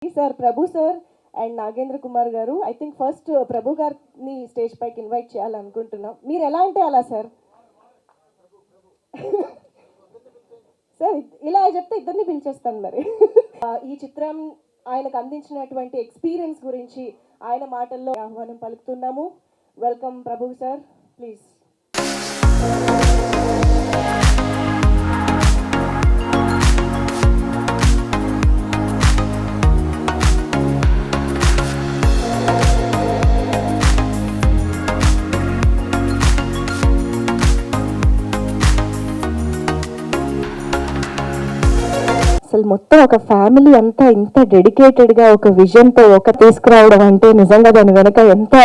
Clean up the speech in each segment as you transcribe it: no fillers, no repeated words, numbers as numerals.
Sir Prabhu sir and Nagendra Kumar గారు I think first ప్రభు గారిని stage పైకి ఇన్వైట్ చేయాలనుకుంటున్నాం. మీరు ఎలా అంటే అలా సార్. సార్ ఇలా చెప్తే ఇద్దరిని పిలిచేస్తాను మరి. ఈ చిత్రం ఆయనకు అందించినటువంటి ఎక్స్పీరియన్స్ గురించి ఆయన మాటల్లో ఆహ్వానం పలుకుతున్నాము. Welcome Prabhu sir, please. అసలు మొత్తం ఒక ఫ్యామిలీ అంతా ఇంత డెడికేటెడ్గా ఒక విజన్తో ఒక తీసుకురావడం అంటే నిజంగా దాని వెనక ఎంత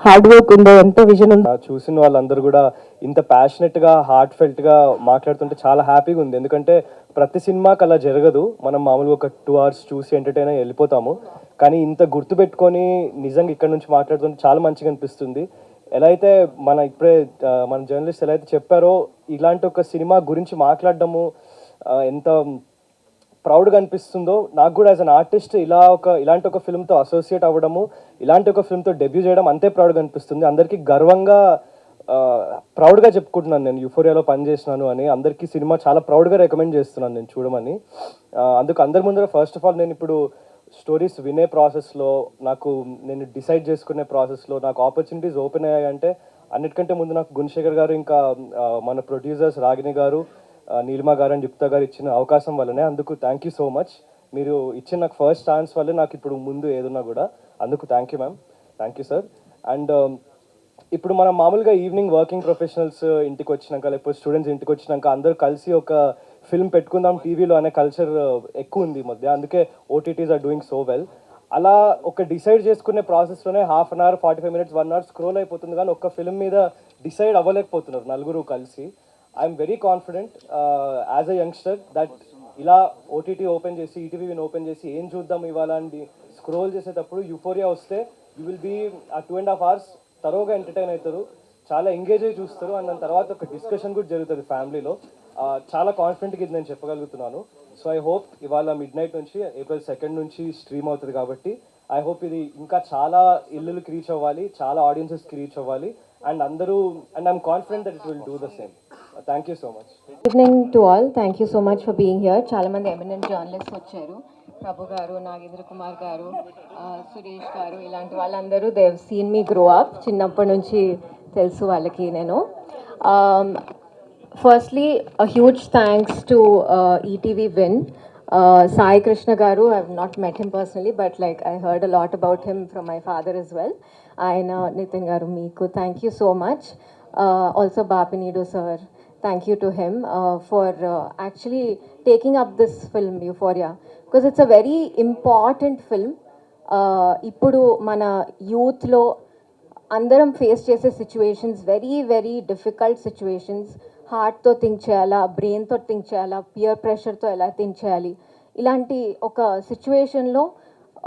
హార్డ్ వర్క్ ఉందో, ఎంత విజన్ ఉందో. చూసిన వాళ్ళందరూ కూడా ఇంత ప్యాషనెట్గా హార్ట్ ఫెల్ట్గా మాట్లాడుతుంటే చాలా హ్యాపీగా ఉంది. ఎందుకంటే ప్రతి సినిమాకి అలా జరగదు. మనం మామూలుగా ఒక 2 hours చూసి ఎంటర్టైన్ అయ్యి వెళ్ళిపోతాము. కానీ ఇంత గుర్తుపెట్టుకొని నిజంగా ఇక్కడ నుంచి మాట్లాడుతుంటే చాలా మంచిగా అనిపిస్తుంది. ఎలా అయితే ఇప్పుడే మన జర్నలిస్ట్ ఎలా అయితే చెప్పారో, ఇలాంటి ఒక సినిమా గురించి మాట్లాడడము ఎంత ప్రౌడ్గా అనిపిస్తుందో, నాకు కూడా యాజ్ అన్ ఆర్టిస్ట్ ఇలాంటి ఒక ఫిల్మ్తో అసోసియేట్ అవ్వడము, ఇలాంటి ఒక ఫిల్మ్తో డెబ్యూ చేయడం అంతే ప్రౌడ్గా అనిపిస్తుంది. అందరికీ గర్వంగా ప్రౌడ్గా చెప్పుకుంటున్నాను నేను యూఫోరియాలో పనిచేసినాను అని. అందరికీ సినిమా చాలా ప్రౌడ్గా రికమెండ్ చేస్తున్నాను నేను చూడమని. అందుకు అందరి ముందర ఫస్ట్ ఆఫ్ ఆల్ నేను ఇప్పుడు స్టోరీస్ వినే ప్రాసెస్లో, నేను డిసైడ్ చేసుకునే ప్రాసెస్లో నాకు ఆపర్చునిటీస్ ఓపెన్ అయ్యాయంటే అన్నిటికంటే ముందు నాకు గుణశేఖర్ గారు, ఇంకా మన ప్రొడ్యూసర్స్ రాగిణి గారు, నీలిమా గారు అండ్ యుక్త గారు ఇచ్చిన అవకాశం వల్లనే. అందుకు థ్యాంక్ యూ సో మచ్. మీరు ఇచ్చిన నాకు ఫస్ట్ ఛాన్స్ వల్లే నాకు ఇప్పుడు ముందు ఏదున్నా కూడా. అందుకు thank you ma'am, thank you sir. And ఇప్పుడు మనం మామూలుగా ఈవినింగ్ వర్కింగ్ ప్రొఫెషనల్స్ ఇంటికి వచ్చినాక, లేకపోతే స్టూడెంట్స్ ఇంటికి వచ్చినాక అందరూ కలిసి ఒక ఫిల్మ్ పెట్టుకుందాం టీవీలో అనే కల్చర్ ఎక్కువ ఉంది ఈ మధ్య. అందుకే OTTs are doing so well. అలా ఒక డిసైడ్ చేసుకునే ప్రాసెస్లోనే 1/2 hour 45 minutes 1 hour స్క్రోల్ అయిపోతుంది, కానీ ఒక్క ఫిల్మ్ మీద డిసైడ్ అవ్వలేకపోతున్నారు నలుగురు కలిసి. I'm very confident as a youngster that ఇలా ఓటీటీ ఓపెన్ చేసి, ఈటీవీని ఓపెన్ చేసి ఏం చూద్దాం ఇవాళ అని స్క్రోల్ చేసేటప్పుడు యూఫోరియా వస్తే యూ విల్ బీ ఆ 2.5 hours తరోగా ఎంటర్టైన్ అవుతారు, చాలా ఎంగేజ్ అయ్యి చూస్తారు. అండ్ దాని తర్వాత ఒక డిస్కషన్ కూడా జరుగుతుంది ఫ్యామిలీలో. చాలా కాన్ఫిడెంట్గా ఇది నేను చెప్పగలుగుతున్నాను. సో ఐ హోప్ ఇవాళ midnight నుంచి April 2nd నుంచి స్ట్రీమ్ అవుతుంది కాబట్టి ఐ హోప్ ఇది ఇంకా చాలా ఇల్లులకి రీచ్ అవ్వాలి, చాలా ఆడియన్సెస్కి రీచ్ అవ్వాలి. And I'm confident that it will do the same. Thank you so much. Evening to all, thank you so much for being here. చాలా మంది ఎమినెంట్ జర్నలిస్ట్ వచ్చారు, ప్రభు గారు, నాగేంద్ర కుమార్ గారు, సురేష్ గారు, ఇలాంటి వాళ్ళందరూ they have seen me grow up. చిన్నప్పటి నుంచి తెలుసు వాళ్ళకి నేను. Firstly a huge thanks to ETV Win. Sai Krishna Garu, I have not met him personally, but like I heard a lot about him from my father as well. Aina Nitin Garu Meeku, thank you so much. Also Bapinidu sir, thank you to him for actually taking up this film Euphoria, because it's a very important film. Ippudu mana youth lo అందరం face చేసే situations very very difficult situations. హార్ట్తో think చేయాలా, బ్రెయిన్తో think చేయాలా, pear ప్రెషర్తో ఎలా think చేయాలి, ఇలాంటి ఒక సిచ్యువేషన్లో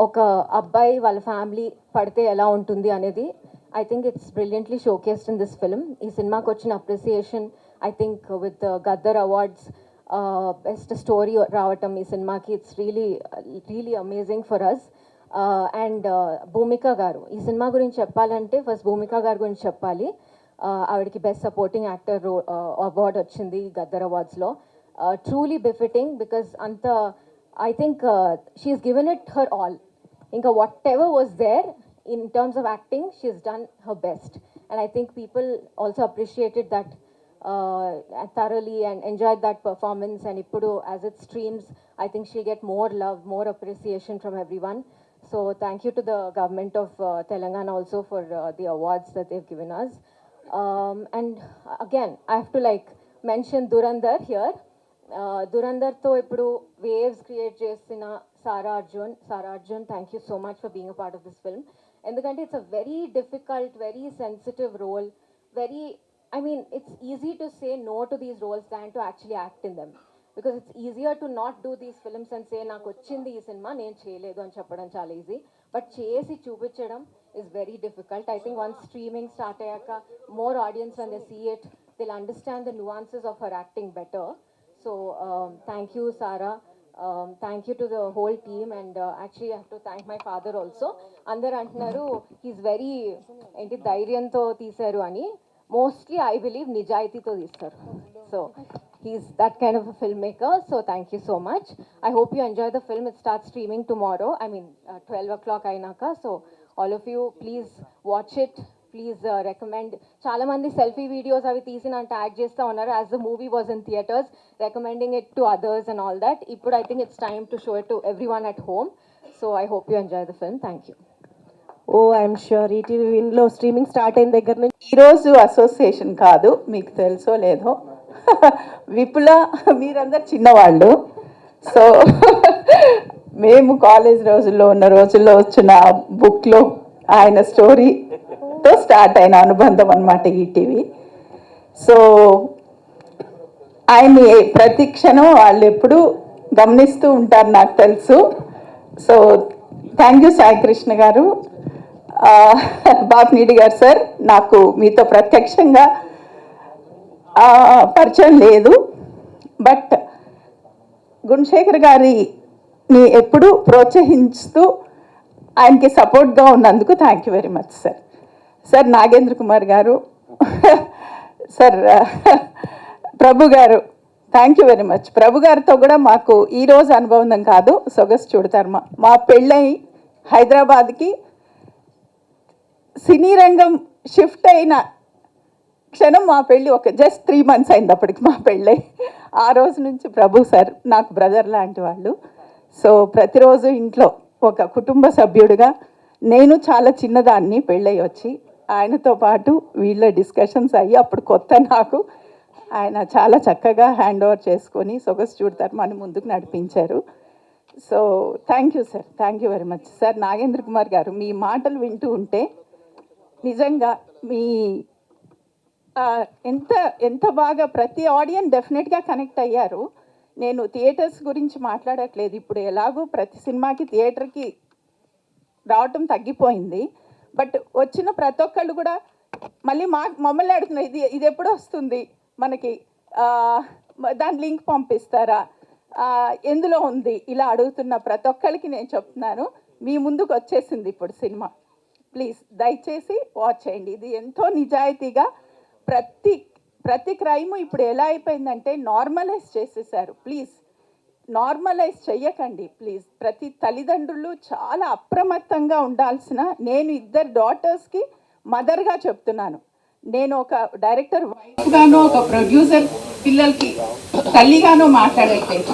ఒక అబ్బాయి వాళ్ళ ఫ్యామిలీ పడితే ఎలా ఉంటుంది అనేది I think it's brilliantly showcased in this film. ఈ సినిమాకి వచ్చిన appreciation I think with Gaddar awards best story రావటం ఈ సినిమాకి, it's really really amazing for us. And Bhumika garu, ఈ సినిమా గురించి చెప్పాలంటే ఫస్ట్ భూమిక గారి గురించి చెప్పాలి. ఆవిడకి బెస్ట్ సపోర్టింగ్ యాక్టర్ అవార్డ్ వచ్చింది గద్దర్ అవార్డ్స్లో. ట్రూలీ బిఫిటింగ్, బికాస్ అంత I think she's given it her all. ఇంకా whatever was there in terms of acting she's done her best. And I think people also appreciated that thoroughly and enjoyed that performance. And ippudu as it streams, I think she'll get more love, more appreciation from everyone. So thank you to the government of Telangana also for the awards that they've given us. And again I have to like mention Durandar here. Durandar tho ippudu waves create chesina Sara Arjun, thank you so much for being a part of this film. Endukante it's a very difficult, very sensitive role. I mean, it's easy to say no to these roles than to actually act in them. Because it's easier to not do these films and say, నాకు వచ్చింది ఈ cinema నేను చేయలేదు అని చెప్పడం చాలా easy, but చేసి చూపించడం is very difficult. I think once streaming start అయ్యాక more audience when they see it, they'll understand the nuances of her acting better. So thank you Sara, thank you to the whole team and actually I have to thank my father also. అందరు అంటున్నారు he's very ఏంటి ధైర్యంతో తీశారు అని. Mostly I believe నిజాయితీతో తీస్తారు. So he's that kind of a filmmaker, so thank you so much. I hope you enjoy the film. It starts streaming tomorrow, 12 o'clock ainaka, so all of you please watch it. Please recommend. Chala mandi selfie videos avi teesina tag chesta unnaru as the movie was in theaters, recommending it to others and all that. Ippudu I think it's time to show it to everyone at home, so I hope you enjoy the film. Thank you. ఓ I'm sure ETV విన్లో streaming start అయిన దగ్గర నుంచి ఈరోజు association కాదు, మీకు తెలుసో లేదో, విపుల మీరందరు చిన్నవాళ్ళు. సో మేము కాలేజ్ రోజుల్లో వచ్చిన బుక్లో ఆయన స్టోరీతో స్టార్ట్ అయిన అనుబంధం అన్నమాట ఈటీవీ. సో ఆయన్ని ప్రతి క్షణం వాళ్ళు ఎప్పుడూ గమనిస్తూ ఉంటారు, నాకు తెలుసు. So thank you Sai Krishna గారు, బాపినీడి గారు సార్. నాకు మీతో ప్రత్యక్షంగా పరిచయం లేదు, బట్ గుణశేఖర్ గారిని ఎప్పుడూ ప్రోత్సహిస్తూ ఆయనకి సపోర్ట్గా ఉన్నందుకు thank you very much sir. Sir Nagendra Kumar గారు, సార్ ప్రభు గారు, థ్యాంక్ యూ వెరీ మచ్. ప్రభు గారితో కూడా మాకు ఈరోజు అనుబంధం కాదు, సొగసు చూడతారు. మా పెళ్ళై హైదరాబాద్కి సినీ రంగం షిఫ్ట్ అయిన క్షణం మా పెళ్ళి జస్ట్ 3 months అయింది అప్పటికి మా పెళ్ళై. ఆ రోజు నుంచి ప్రభు సార్ నాకు బ్రదర్ లాంటి వాళ్ళు. సో ప్రతిరోజు ఇంట్లో ఒక కుటుంబ సభ్యుడిగా, నేను చాలా చిన్నదాన్ని పెళ్ళై వచ్చి, ఆయనతో పాటు వీళ్ళ డిస్కషన్స్ అయ్యి అప్పుడు కొత్త నాకు, ఆయన చాలా చక్కగా హ్యాండ్ ఓవర్ చేసుకొని సొగసు చూడతారు మన ముందుకు నడిపించారు. So thank you sir, thank you very much sir. Nagendra Kumar గారు, మీ మాటలు వింటూ ఉంటే నిజంగా మీ ఎంత బాగా ప్రతి ఆడియన్స్ డెఫినెట్గా కనెక్ట్ అయ్యారు. నేను థియేటర్స్ గురించి మాట్లాడట్లేదు, ఇప్పుడు ఎలాగో ప్రతి సినిమాకి థియేటర్కి రావటం తగ్గిపోయింది. బట్ వచ్చిన ప్రతి ఒక్కళ్ళు కూడా మళ్ళీ మమ్మల్ని అడుగుతున్నారు, ఇది ఎప్పుడు వస్తుంది మనకి, దాని లింక్ పంపిస్తారా, ఎందులో ఉంది, ఇలా అడుగుతున్న ప్రతి ఒక్కరికి నేను చెప్తున్నాను, మీ ముందుకు వచ్చేసింది ఇప్పుడు సినిమా. ప్లీజ్ దయచేసి వాచ్ చేయండి. ఇది ఎంతో నిజాయితీగా ప్రతి క్రైమ్ ఇప్పుడు ఎలా అయిపోయిందంటే నార్మలైజ్ చేసేసారు. ప్లీజ్ నార్మలైజ్ చెయ్యకండి ప్లీజ్. ప్రతి తల్లిదండ్రులు చాలా అప్రమత్తంగా ఉండాల్సిన, నేను 2 డాటర్స్కి మదర్గా చెప్తున్నాను. నేను ఒక డైరెక్టర్ వైఫ్గానో, ఒక ప్రొడ్యూసర్ పిల్లలకి తల్లిగానో మాట్లాడట్లేదు.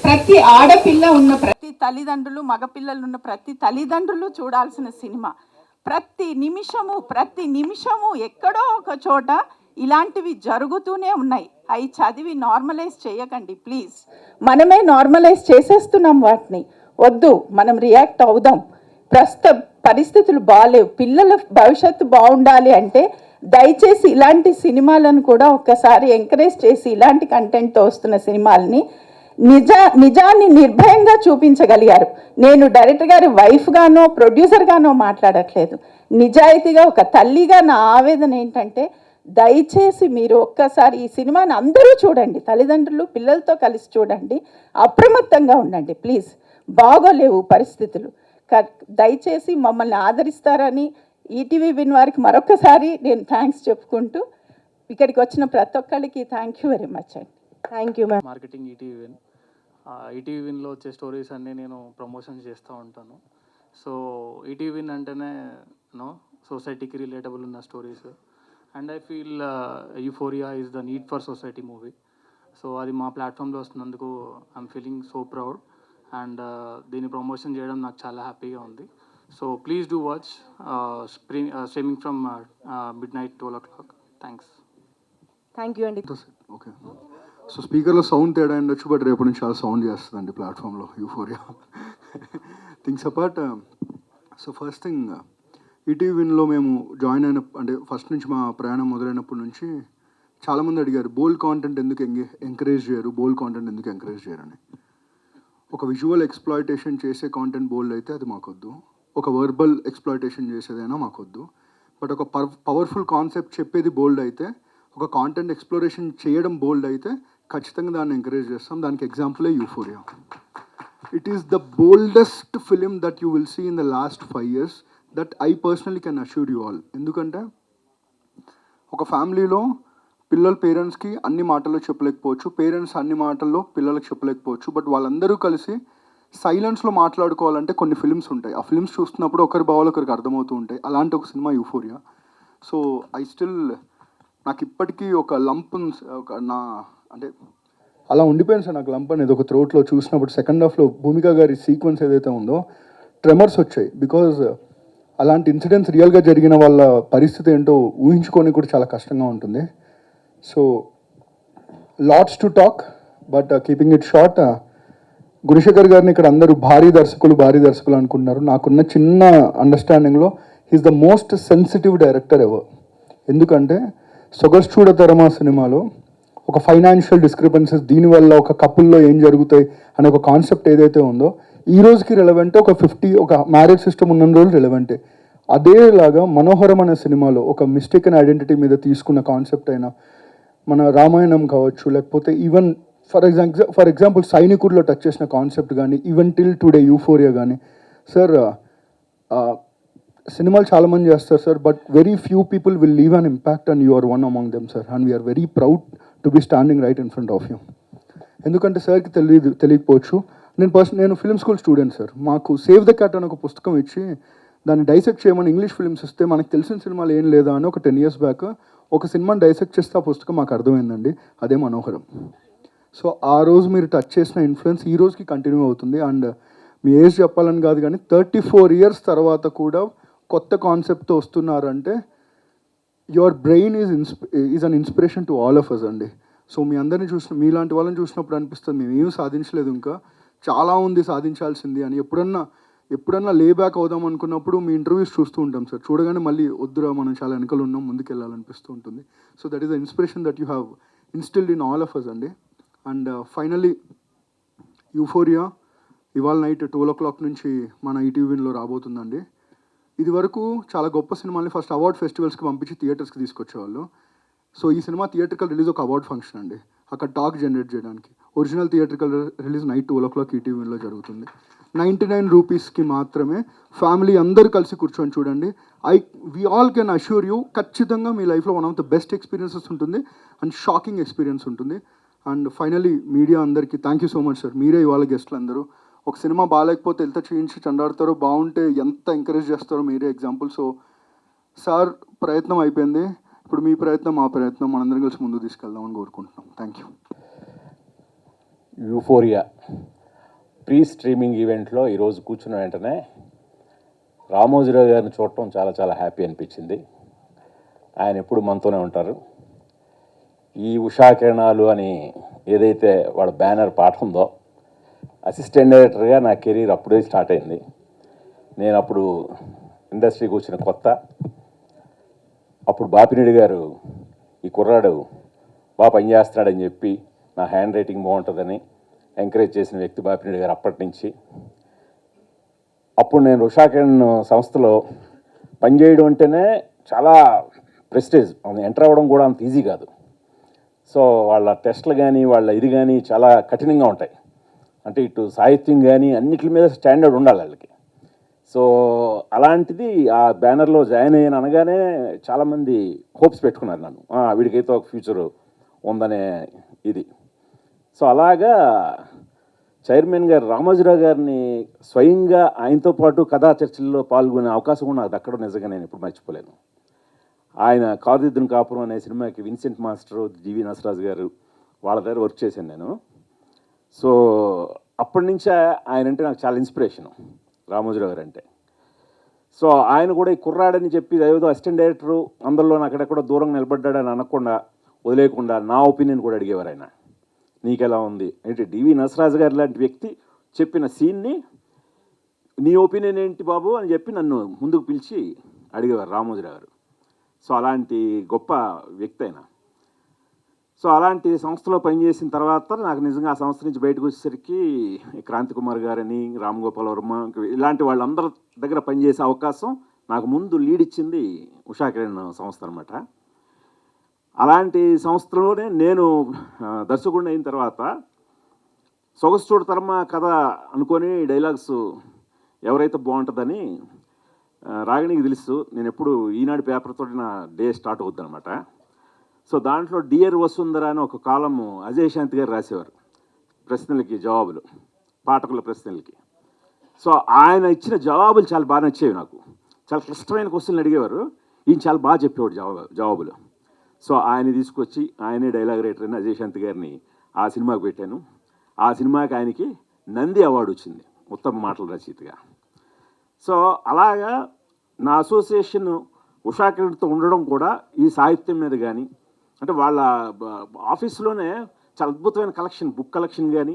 ప్రతి ఆడపిల్ల ఉన్న ప్రతి తల్లిదండ్రులు, మగపిల్లలు ఉన్న ప్రతి తల్లిదండ్రులు చూడాల్సిన సినిమా. ప్రతి నిమిషము ఎక్కడో ఒక చోట ఇలాంటివి జరుగుతూనే ఉన్నాయి. అవి చదివి నార్మలైజ్ చేయకండి ప్లీజ్. మనమే నార్మలైజ్ చేసేస్తున్నాం వాటిని. వద్దు, మనం రియాక్ట్ అవుదాం. ప్రస్తుత పరిస్థితులు బాగాలేవు, పిల్లల భవిష్యత్తు బాగుండాలి అంటే దయచేసి ఇలాంటి సినిమాలను కూడా ఒక్కసారి ఎంకరేజ్ చేసి, ఇలాంటి కంటెంట్తో వస్తున్న సినిమాలని నిజాన్ని నిర్భయంగా చూపించగలిగారు. నేను డైరెక్టర్ గారి వైఫ్గానో ప్రొడ్యూసర్గానో మాట్లాడట్లేదు, నిజాయితీగా ఒక తల్లిగా నా ఆవేదన ఏంటంటే, దయచేసి మీరు ఒక్కసారి ఈ సినిమాని అందరూ చూడండి, తల్లిదండ్రులు పిల్లలతో కలిసి చూడండి, అప్రమత్తంగా ఉండండి ప్లీజ్. బాగోలేవు పరిస్థితులు. దయచేసి మమ్మల్ని ఆదరిస్తారని ఈటీవీ విన్ వారికి మరొకసారి నేను థ్యాంక్స్ చెప్పుకుంటూ, ఇక్కడికి వచ్చిన ప్రతి ఒక్కరికి థ్యాంక్ యూ వెరీ మచ్ అండి. Thank you ma'am. Marketing ETV విన్లో వచ్చే స్టోరీస్ అన్నీ నేను ప్రమోషన్ చేస్తూ ఉంటాను. సో ఈటీవీ విన్ అంటేనే సొసైటీకి రిలేటబుల్ ఉన్న stories. And I feel Euphoria is the need for society movie. So అది మా ప్లాట్ఫామ్లో వస్తున్నందుకు I'm feeling so proud. And దీన్ని ప్రమోషన్ చేయడం నాకు చాలా హ్యాపీగా ఉంది. So please do watch streaming from midnight 12 o'clock. Thanks. Thank you అండి. ఓకే, సో స్పీకర్లో సౌండ్ తేడా ఉండొచ్చు, బట్ రేపటి నుంచి చాలా సౌండ్ చేస్తుందండి ప్లాట్ఫామ్లో Euphoria. Things apart, so first thing ETV విన్లో మేము జాయిన్ అయిన, అంటే ఫస్ట్ నుంచి మా ప్రయాణం మొదలైనప్పటి నుంచి చాలామంది అడిగారు బోల్డ్ కాంటెంట్ ఎందుకు ఎంకరేజ్ చేయరు, బోల్డ్ కాంటెంట్ ఎందుకు ఎంకరేజ్ చేయరని. ఒక విజువల్ ఎక్స్ప్లాయిటేషన్ చేసే కాంటెంట్ బోల్డ్ అయితే అది మాకొద్దు, ఒక వర్బల్ ఎక్స్ప్లాయిటేషన్ చేసేదైనా మాకొద్దు. బట్ ఒక పవర్ఫుల్ కాన్సెప్ట్ చెప్పేది బోల్డ్ అయితే, ఒక కాంటెంట్ ఎక్స్ప్లోరేషన్ చేయడం బోల్డ్ అయితే ఖచ్చితంగా దాన్ని ఎంకరేజ్ చేస్తాం. దానికి ఎగ్జాంపులే Euphoria. It is the boldest film that you will see in the last 5 years that I personally can assure you all. ఎందుకంటే ఒక ఫ్యామిలీలో పిల్లలు పేరెంట్స్కి అన్ని మాటల్లో చెప్పలేకపోవచ్చు, పేరెంట్స్ అన్ని మాటల్లో పిల్లలకు చెప్పలేకపోవచ్చు, బట్ వాళ్ళందరూ కలిసి సైలెన్స్లో మాట్లాడుకోవాలంటే కొన్ని ఫిల్మ్స్ ఉంటాయి. ఆ ఫిల్మ్స్ చూస్తున్నప్పుడు ఒకరి భావాలు ఒకరికి అర్థమవుతూ ఉంటాయి. అలాంటి ఒక సినిమా యూఫోరియా. సో నాకు ఇప్పటికీ ఒక లంప్ అంటే అలా ఉండిపోయింది సార్ నాకు లంప్ అనేది ఒక థ్రోట్లో చూసినప్పుడు. సెకండ్ హాఫ్లో భూమిక గారి సీక్వెన్స్ ఏదైతే ఉందో ట్రెమర్స్ వచ్చాయి. బికాజ్ అలాంటి ఇన్సిడెంట్స్ రియల్గా జరిగిన వాళ్ళ పరిస్థితి ఏంటో ఊహించుకొని కూడా చాలా కష్టంగా ఉంటుంది. So lots to talk but keeping it short, Gunasekhar గారిని ఇక్కడ అందరూ భారీ దర్శకులు అనుకుంటున్నారు. నాకున్న చిన్న అండర్స్టాండింగ్లో he's the most sensitive director ever. ఎందుకంటే సొగస్చూడతరమా సినిమాలో ఒక ఫైనాన్షియల్ డిస్క్రిపెన్సీస్, దీనివల్ల ఒక కపుల్లో ఏం జరుగుతాయి అనే ఒక కాన్సెప్ట్ ఏదైతే ఉందో ఈ రోజుకి రెలవెంటే, ఒక మ్యారేజ్ సిస్టమ్ ఉన్న రోజులు రెలవెంటే. అదేలాగా మనోహరం అనే సినిమాలో ఒక మిస్టేకన్ ఐడెంటిటీ మీద తీసుకున్న కాన్సెప్ట్ అయినా, మన రామాయణం కావచ్చు, లేకపోతే ఈవెన్ ఫర్ ఎగ్జాంపుల్ సైనికుడిలో టచ్ చేసిన కాన్సెప్ట్ కానీ, ఈవెన్ టిల్ టుడే యూఫోరియా కానీ. సార్ సినిమాలు చాలామంది చేస్తారు sir, but very few people will leave an impact and you are one among them sir, and we're very proud to be standing right in front of you. ఎందుకంటే సార్కి తెలియకపోవచ్చు, నేను film school student sir. మాకు Save the Cat అని ఒక పుస్తకం ఇచ్చి దాన్ని డైసెక్ట్ చేయమని ఇంగ్లీష్ ఫిల్మ్స్ ఇస్తే మనకు తెలిసిన సినిమాలు ఏం లేదా అని ఒక 10 years బ్యాక్ ఒక సినిమాని డైసెక్ట్ చేస్తే ఆ పుస్తకం మాకు అర్థమైందండి. అదే మనోహరం. సో ఆ రోజు మీరు టచ్ చేసిన ఇన్ఫ్లుయెన్స్ ఈ రోజుకి కంటిన్యూ అవుతుంది. అండ్ మీ ఏజ్ చెప్పాలని కాదు కానీ 34 years తర్వాత కూడా కొత్త కాన్సెప్ట్తో వస్తున్నారంటే your brain is an inspiration to all of us అండి. సో మీ అందరిని మీలాంటి వాళ్ళని చూసినప్పుడు అనిపిస్తుంది మేము ఏం సాధించలేదు, ఇంకా చాలా ఉంది సాధించాల్సింది అని. ఎప్పుడన్నా లే బ్యాక్ అవుదాం అనుకున్నప్పుడు మీ ఇంటర్వ్యూస్ చూస్తూ ఉంటాం సార్, చూడగానే మళ్ళీ వద్దురా మనం చాలా వెనకలు ఉన్నాం, ముందుకు వెళ్ళాలనిపిస్తూ ఉంటుంది. So that is the inspiration that you have instilled in all of us అండి. అండ్ ఫైనలీ యూఫోరియా ఇవాళ నైట్ 12 o'clock నుంచి మన ఈటీవీలో రాబోతుందండి. ఇది వరకు చాలా గొప్ప సినిమాల్ని ఫస్ట్ అవార్డ్ ఫెస్టివల్స్కి పంపించి థియేటర్స్కి తీసుకొచ్చేవాళ్ళు. సో ఈ సినిమా థియేట్రికల్ రిలీజ్ ఒక అవార్డ్ ఫంక్షన్ అండి, అక్కడ టాక్ జనరేట్ చేయడానికి. Original theatrical release night 12 o'clock ఈటీవీలో జరుగుతుంది. 99 rupeesకి మాత్రమే. ఫ్యామిలీ అందరూ కలిసి కూర్చొని చూడండి. We all can assure you, ఖచ్చితంగా మీ లైఫ్లో one of the best experiences ఉంటుంది అండ్ షాకింగ్ ఎక్స్పీరియన్స్ ఉంటుంది. అండ్ ఫైనలీ మీడియా అందరికీ thank you so much sir. మీరే ఇవాళ గెస్ట్లు అందరూ. ఒక సినిమా బాగాలేకపోతే ఎంత చేయించి చండాడతారో, బాగుంటే ఎంత ఎంకరేజ్ చేస్తారో మీరే ఎగ్జాంపుల్. సో సార్ ప్రయత్నం అయిపోయింది, ఇప్పుడు మీ ప్రయత్నం మా ప్రయత్నం మనందరం కలిసి ముందుకు తీసుకెళ్దామని కోరుకుంటున్నాం. Thank you. Euphoria pre streaming ఈవెంట్లో ఈరోజు కూర్చున్న వెంటనే రామోజీరావు గారిని చూడటం చాలా చాలా హ్యాపీ అనిపించింది. ఆయన ఎప్పుడు మనతోనే ఉంటారు. ఈ ఉషా కిరణాలు అని ఏదైతే వాళ్ళ బ్యానర్ పాట ఉందో, అసిస్టెంట్ డైరెక్టర్గా నా కెరీర్ అప్పుడే స్టార్ట్ అయింది. నేను అప్పుడు ఇండస్ట్రీకి వచ్చిన కొత్త. అప్పుడు బాపిరెడ్డి గారు ఈ కుర్రాడు బాగా పనిచేస్తున్నాడని చెప్పి నా హ్యాండ్ రైటింగ్ బాగుంటుందని ఎంకరేజ్ చేసిన వ్యక్తి బాపిరెడ్డి గారు అప్పటి నుంచి. అప్పుడు నేను ఉషా కిరణ్ సంస్థలో పనిచేయడం అంటేనే చాలా ప్రెస్టేజ్, ఎంటర్ అవ్వడం కూడా అంత ఈజీ కాదు. సో వాళ్ళ టెస్ట్లు కానీ వాళ్ళ ఇది కానీ చాలా కఠినంగా ఉంటాయి. అంటే ఇటు సాహిత్యం కానీ అన్నిటి మీద స్టాండర్డ్ ఉండాలి వాళ్ళకి. సో అలాంటిది ఆ బ్యానర్లో జాయిన్ అయ్యాను అనగానే చాలామంది హోప్స్ పెట్టుకున్నారు నన్ను, వీడికైతే ఒక ఫ్యూచర్ ఉందనే ఇది. సో అలాగా చైర్మన్ గారు రామోజీరావు గారిని స్వయంగా ఆయనతో పాటు కథా చర్చల్లో పాల్గొనే అవకాశం కూడా నాకు దక్కడం నిజంగా నేను ఎప్పుడు మర్చిపోలేను. ఆయన కారుదిద్దును కాపురం అనే సినిమాకి విన్సెంట్ మాస్టర్, జీవి నసరాజు గారు వాళ్ళ దగ్గర వర్క్ చేశాను నేను. సో అప్పటి నుంచే ఆయన అంటే నాకు చాలా ఇన్స్పిరేషను, రామోజీరావు గారు అంటే. సో ఆయన కూడా ఈ కుర్రాడని చెప్పి ఏదో అసిస్టెంట్ డైరెక్టరు అందరిలో అక్కడెక్కడో దూరంగా నిలబడ్డాడని అనకుండా వదిలేయకుండా నా ఒపీనియన్ కూడా అడిగేవారు ఆయన. నీకెలా ఉంది అంటే డివి నసరాజు గారు లాంటి వ్యక్తి చెప్పిన సీన్ని నీ ఒపీనియన్ ఏంటి బాబు అని చెప్పి నన్ను ముందుకు పిలిచి అడిగేవారు రామోజీరావు గారు. సో అలాంటి గొప్ప వ్యక్తి అయినా. సో అలాంటి సంస్థలో పనిచేసిన తర్వాత నాకు నిజంగా ఆ సంస్థ నుంచి బయటకు వచ్చేసరికి క్రాంతి కుమార్ గారని, రామ్ గోపాల్ వర్మ ఇలాంటి వాళ్ళందరి దగ్గర పనిచేసే అవకాశం నాకు ముందు లీడ్ ఇచ్చింది ఉషా కిరణ్ సంస్థ అనమాట. అలాంటి సంస్థలోనే నేను దర్శకుడిని అయిన తర్వాత సొగసు చూడతరమ కథ అనుకొని డైలాగ్స్ ఎవరైతే బాగుంటుందని రాగిణికి తెలుసు. నేను ఎప్పుడు ఈనాడు పేపర్తో నా డే స్టార్ట్ అవుద్ది అనమాట. సో దాంట్లో డియర్ వసుంధర అని ఒక కాలము అజయ్ శాంతి గారు రాసేవారు, ప్రశ్నలకి జవాబులు, పాఠకుల ప్రశ్నలకి. సో ఆయన ఇచ్చిన జవాబులు చాలా బాగా నచ్చేవి నాకు. చాలా క్లిష్టమైన క్వశ్చన్లు అడిగేవారు, ఈయన చాలా బాగా చెప్పేవాడు జవాబులు. సో ఆయన తీసుకొచ్చి ఆయనే డైలాగ్ రైటర్ అని అజయ్ శాంతి గారిని ఆ సినిమాకి పెట్టాను. ఆ సినిమాకి ఆయనకి నంది అవార్డు వచ్చింది ఉత్తమ మాటల రచయితగా. సో అలాగా నా అసోసియేషన్ ఉషాకిరణ్తో ఉండడం కూడా ఈ సాహిత్యం మీద కానీ, అంటే వాళ్ళ ఆఫీస్లోనే చాలా అద్భుతమైన కలెక్షన్, బుక్ కలెక్షన్ కానీ,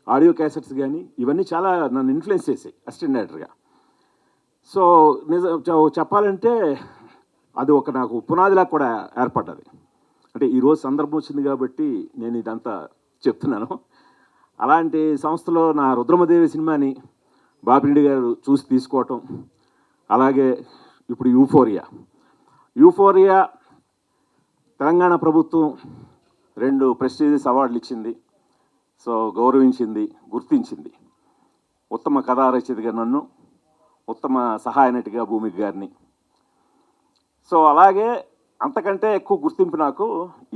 ఆడియో క్యాసెట్స్ కానీ, ఇవన్నీ చాలా నన్ను ఇన్ఫ్లుయెన్స్ చేసాయి అసిస్టెంట్ డైరెక్టర్గా. సో చెప్పాలంటే అది ఒక నాకు పునాదిలా కూడా ఏర్పడ్డది. అంటే ఈరోజు సందర్భం వచ్చింది కాబట్టి నేను ఇదంతా చెప్తున్నాను. అలాంటి సంస్థలో నా రుద్రమదేవి సినిమాని బాపిరెడ్డి గారు చూసి తీసుకోవటం, అలాగే ఇప్పుడు యూఫోరియా తెలంగాణ ప్రభుత్వం 2 ప్రెస్టీజియస్ అవార్డులు ఇచ్చింది. సో గౌరవించింది, గుర్తించింది. ఉత్తమ కథా రచయితగా నన్ను, ఉత్తమ సహాయ నటిగా భూమిక గారిని. సో అలాగే అంతకంటే ఎక్కువ గుర్తింపు నాకు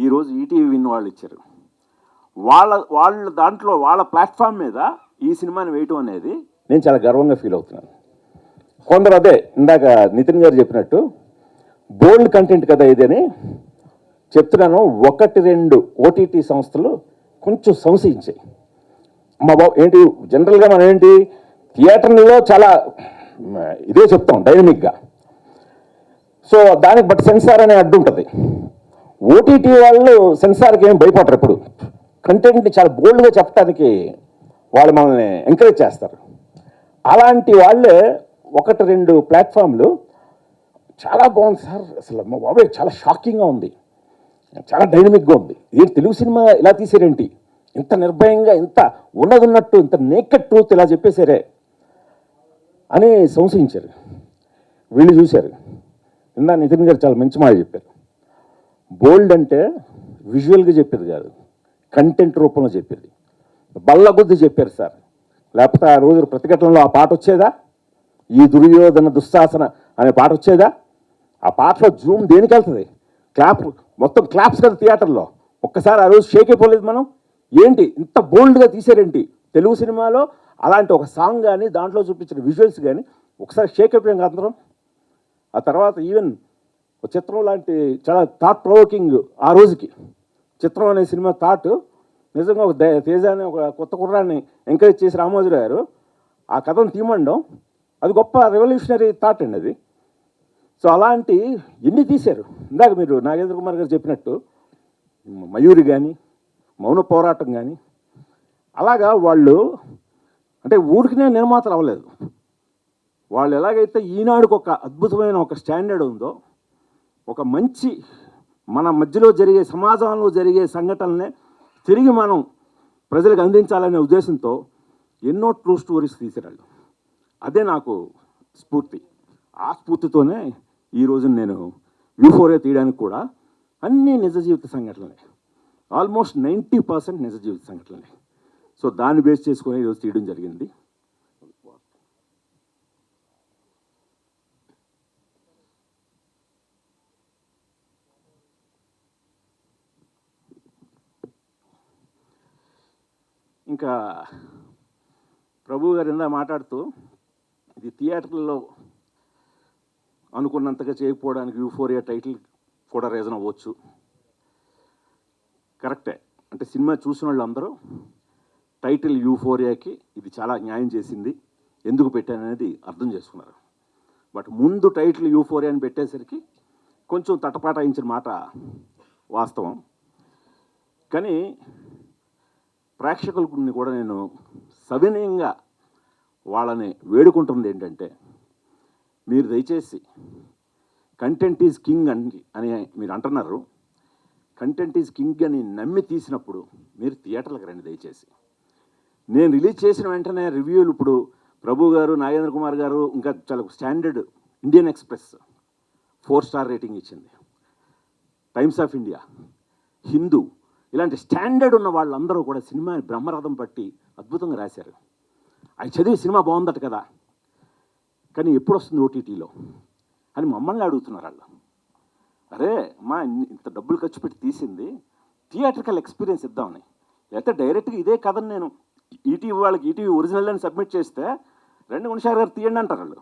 ఈరోజు ఈటీవీ విన్ వాళ్ళు ఇచ్చారు. వాళ్ళ దాంట్లో వాళ్ళ ప్లాట్ఫామ్ మీద ఈ సినిమాని వేయటం అనేది నేను చాలా గర్వంగా ఫీల్ అవుతున్నాను. కొందరు అదే ఇందాక నితిన్ గారు చెప్పినట్టు బోల్డ్ కంటెంట్ కదా ఇదని చెప్తున్నాను. 1-2 ఓటీటీ సంస్థలు కొంచెం సంశయించాయి. మా బాబు ఏంటి, జనరల్గా మనం ఏంటి థియేటర్లో చాలా ఇదే చెప్తాం డైనమిక్గా. సో దానికి బట్ సెన్సార్ అనే అడ్డు ఉంటుంది. ఓటీటీ వాళ్ళు సెన్సార్కి ఏం భయపడరు. ఎప్పుడు కంటెంట్ని చాలా బోల్డ్గా చెప్పడానికి వాళ్ళు మనల్ని ఎంకరేజ్ చేస్తారు. అలాంటి వాళ్ళే 1-2 ప్లాట్ఫామ్లు చాలా బాగుంది సార్, అసలు మా బాబాయ్ చాలా షాకింగ్గా ఉంది, చాలా డైనమిక్గా ఉంది, ఏంటి తెలుగు సినిమా ఇలా తీసారేంటి, ఇంత నిర్భయంగా, ఇంత ఉన్నదున్నట్టు, ఇంత నేకెడ్ ట్రూత్ ఇలా చెప్పేశారే అని సంశయించారు. వీళ్ళు చూశారు. ఇందా నితిన్ గారు చాలా మంచి మాట చెప్పారు. బోల్డ్ అంటే విజువల్గా చెప్పేది కాదు, కంటెంట్ రూపంలో చెప్పేది. బల్లగుద్ది చెప్పారు సార్. లేకపోతే ఆ రోజు ప్రతిఘటనలో ఆ పాట వచ్చేదా, ఈ దుర్యోధన దుశ్శాసన అనే పాట వచ్చేదా? ఆ పాటలో జూమ్ దేనికి వెళ్తుంది? మొత్తం క్లాప్స్ కదా థియేటర్లో. ఒక్కసారి ఆ రోజు షేక్ అయిపోలేదు మనం. ఏంటి ఇంత బోల్డ్గా తీసారేంటి తెలుగు సినిమాలో? అలాంటి ఒక సాంగ్ కానీ, దాంట్లో చూపించిన విజువల్స్ కానీ ఒకసారి షేక్ అయిపోయాం అందరం. ఆ తర్వాత ఈవెన్ చిత్రం లాంటి చాలా థాట్ ప్రొవోకింగ్, ఆ రోజుకి చిత్రం అనే సినిమా థాట్ నిజంగా ఒక తేజ అనే ఒక కొత్త కుర్రాన్ని ఎంకరేజ్ చేసి రామోజీరావు గారు ఆ కథను తీయమండం, అది గొప్ప రెవల్యూషనరీ థాట్ అండి అది. సో అలాంటి ఎన్ని తీశారు. ఇందాక మీరు నాగేంద్ర కుమార్ గారు చెప్పినట్టు మయూరి కానీ, మౌన పోరాటం కానీ, అలాగా వాళ్ళు అంటే ఊరికినే నిర్మాతలు అవ్వలేదు. వాళ్ళు ఎలాగైతే ఈనాడుకు ఒక అద్భుతమైన ఒక స్టాండర్డ్ ఉందో, ఒక మంచి మన మధ్యలో జరిగే, సమాజంలో జరిగే సంఘటనలనే తిరిగి మనం ప్రజలకు అందించాలనే ఉద్దేశంతో ఎన్నో ట్రూ స్టోరీస్ తీసేరాళ్ళు. అదే నాకు స్ఫూర్తి. ఆ స్ఫూర్తితోనే ఈరోజు నేను యూఫోరియా తీయడానికి కూడా అన్నీ నిజ జీవిత సంఘటనలే, ఆల్మోస్ట్ 90% నిజ జీవిత సంఘటనలే. సో దాన్ని బేస్ చేసుకొని ఈరోజు తీయడం జరిగింది. ఇంకా ప్రభు గారు ఇందా మాట్లాడుతూ ఇది థియేటర్లో అనుకున్నంతగా చేయకపోవడానికి యూఫోరియా టైటిల్ కూడా రీజన్ అవ్వచ్చు. కరెక్టే. అంటే సినిమా చూసిన వాళ్ళందరూ టైటిల్ యూఫోరియాకి ఇది చాలా న్యాయం చేసింది, ఎందుకు పెట్టాననేది అర్థం చేసుకున్నారు. బట్ ముందు టైటిల్ యూఫోరియా అని పెట్టేసరికి కొంచెం తటపాటాయించిన మాట వాస్తవం. కానీ ప్రేక్షకులని కూడా నేను సవినయంగా వాళ్ళని వేడుకుంటుంది ఏంటంటే, మీరు దయచేసి కంటెంట్ ఈజ్ కింగ్ అని మీరు అంటున్నారు. కంటెంట్ ఈజ్ కింగ్ అని నమ్మి తీసినప్పుడు మీరు థియేటర్లకు రండి దయచేసి. నేను రిలీజ్ చేసిన వెంటనే రివ్యూలు ఇప్పుడు ప్రభు గారు, నాగేంద్ర కుమార్ గారు, ఇంకా చాలా standard Indian express 4 star rating ఇచ్చింది. టైమ్స్ ఆఫ్ ఇండియా, హిందూ, ఇలాంటి స్టాండర్డ్ ఉన్న వాళ్ళందరూ కూడా సినిమాని బ్రహ్మరథం పట్టి అద్భుతంగా రాశారు. అవి చదివి సినిమా బాగుందట కదా, కానీ ఎప్పుడు వస్తుంది ఓటీటీలో అని మమ్మల్ని అడుగుతున్నారు వాళ్ళు. అరే అమ్మా, ఇంత డబ్బులు ఖర్చు పెట్టి తీసింది థియేట్రికల్ ఎక్స్పీరియన్స్ ఇద్దామని, లేకపోతే డైరెక్ట్గా ఇదే కథను నేను ఈటీవీ వాళ్ళకి ఈటీవీ ఒరిజినల్ అని సబ్మిట్ చేస్తే 2 గుణశాల గారు తీయండి అంటారు వాళ్ళు,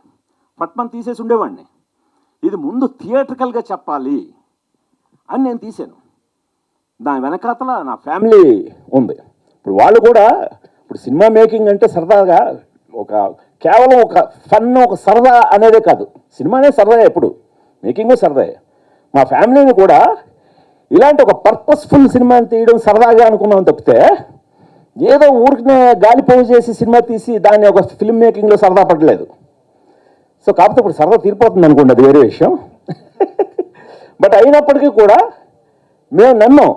పట్మని తీసేసి ఉండేవాడిని. ఇది ముందు థియేట్రికల్గా చెప్పాలి అని నేను తీశాను. దాని వెనకాతల నా ఫ్యామిలీ ఉంది. ఇప్పుడు వాళ్ళు కూడా ఇప్పుడు సినిమా మేకింగ్ అంటే సరదాగా కేవలం ఒక ఫన్, ఒక సరదా అనేదే కాదు. సినిమానే సరదా, ఎప్పుడు మేకింగ్ సరదాయే. మా ఫ్యామిలీని కూడా ఇలాంటి ఒక పర్పస్ఫుల్ సినిమాని తీయడం సరదాగా అనుకున్నాం తప్పితే, ఏదో ఊరికి గాలిపోగు చేసి సినిమా తీసి దాన్ని ఒక ఫిల్మ్ మేకింగ్లో సరదా పడలేదు. సో కాకపోతే ఇప్పుడు సరదా తీరిపోతుంది అనుకోండి, అది వేరే విషయం. బట్ అయినప్పటికీ కూడా మేము నమ్మాం.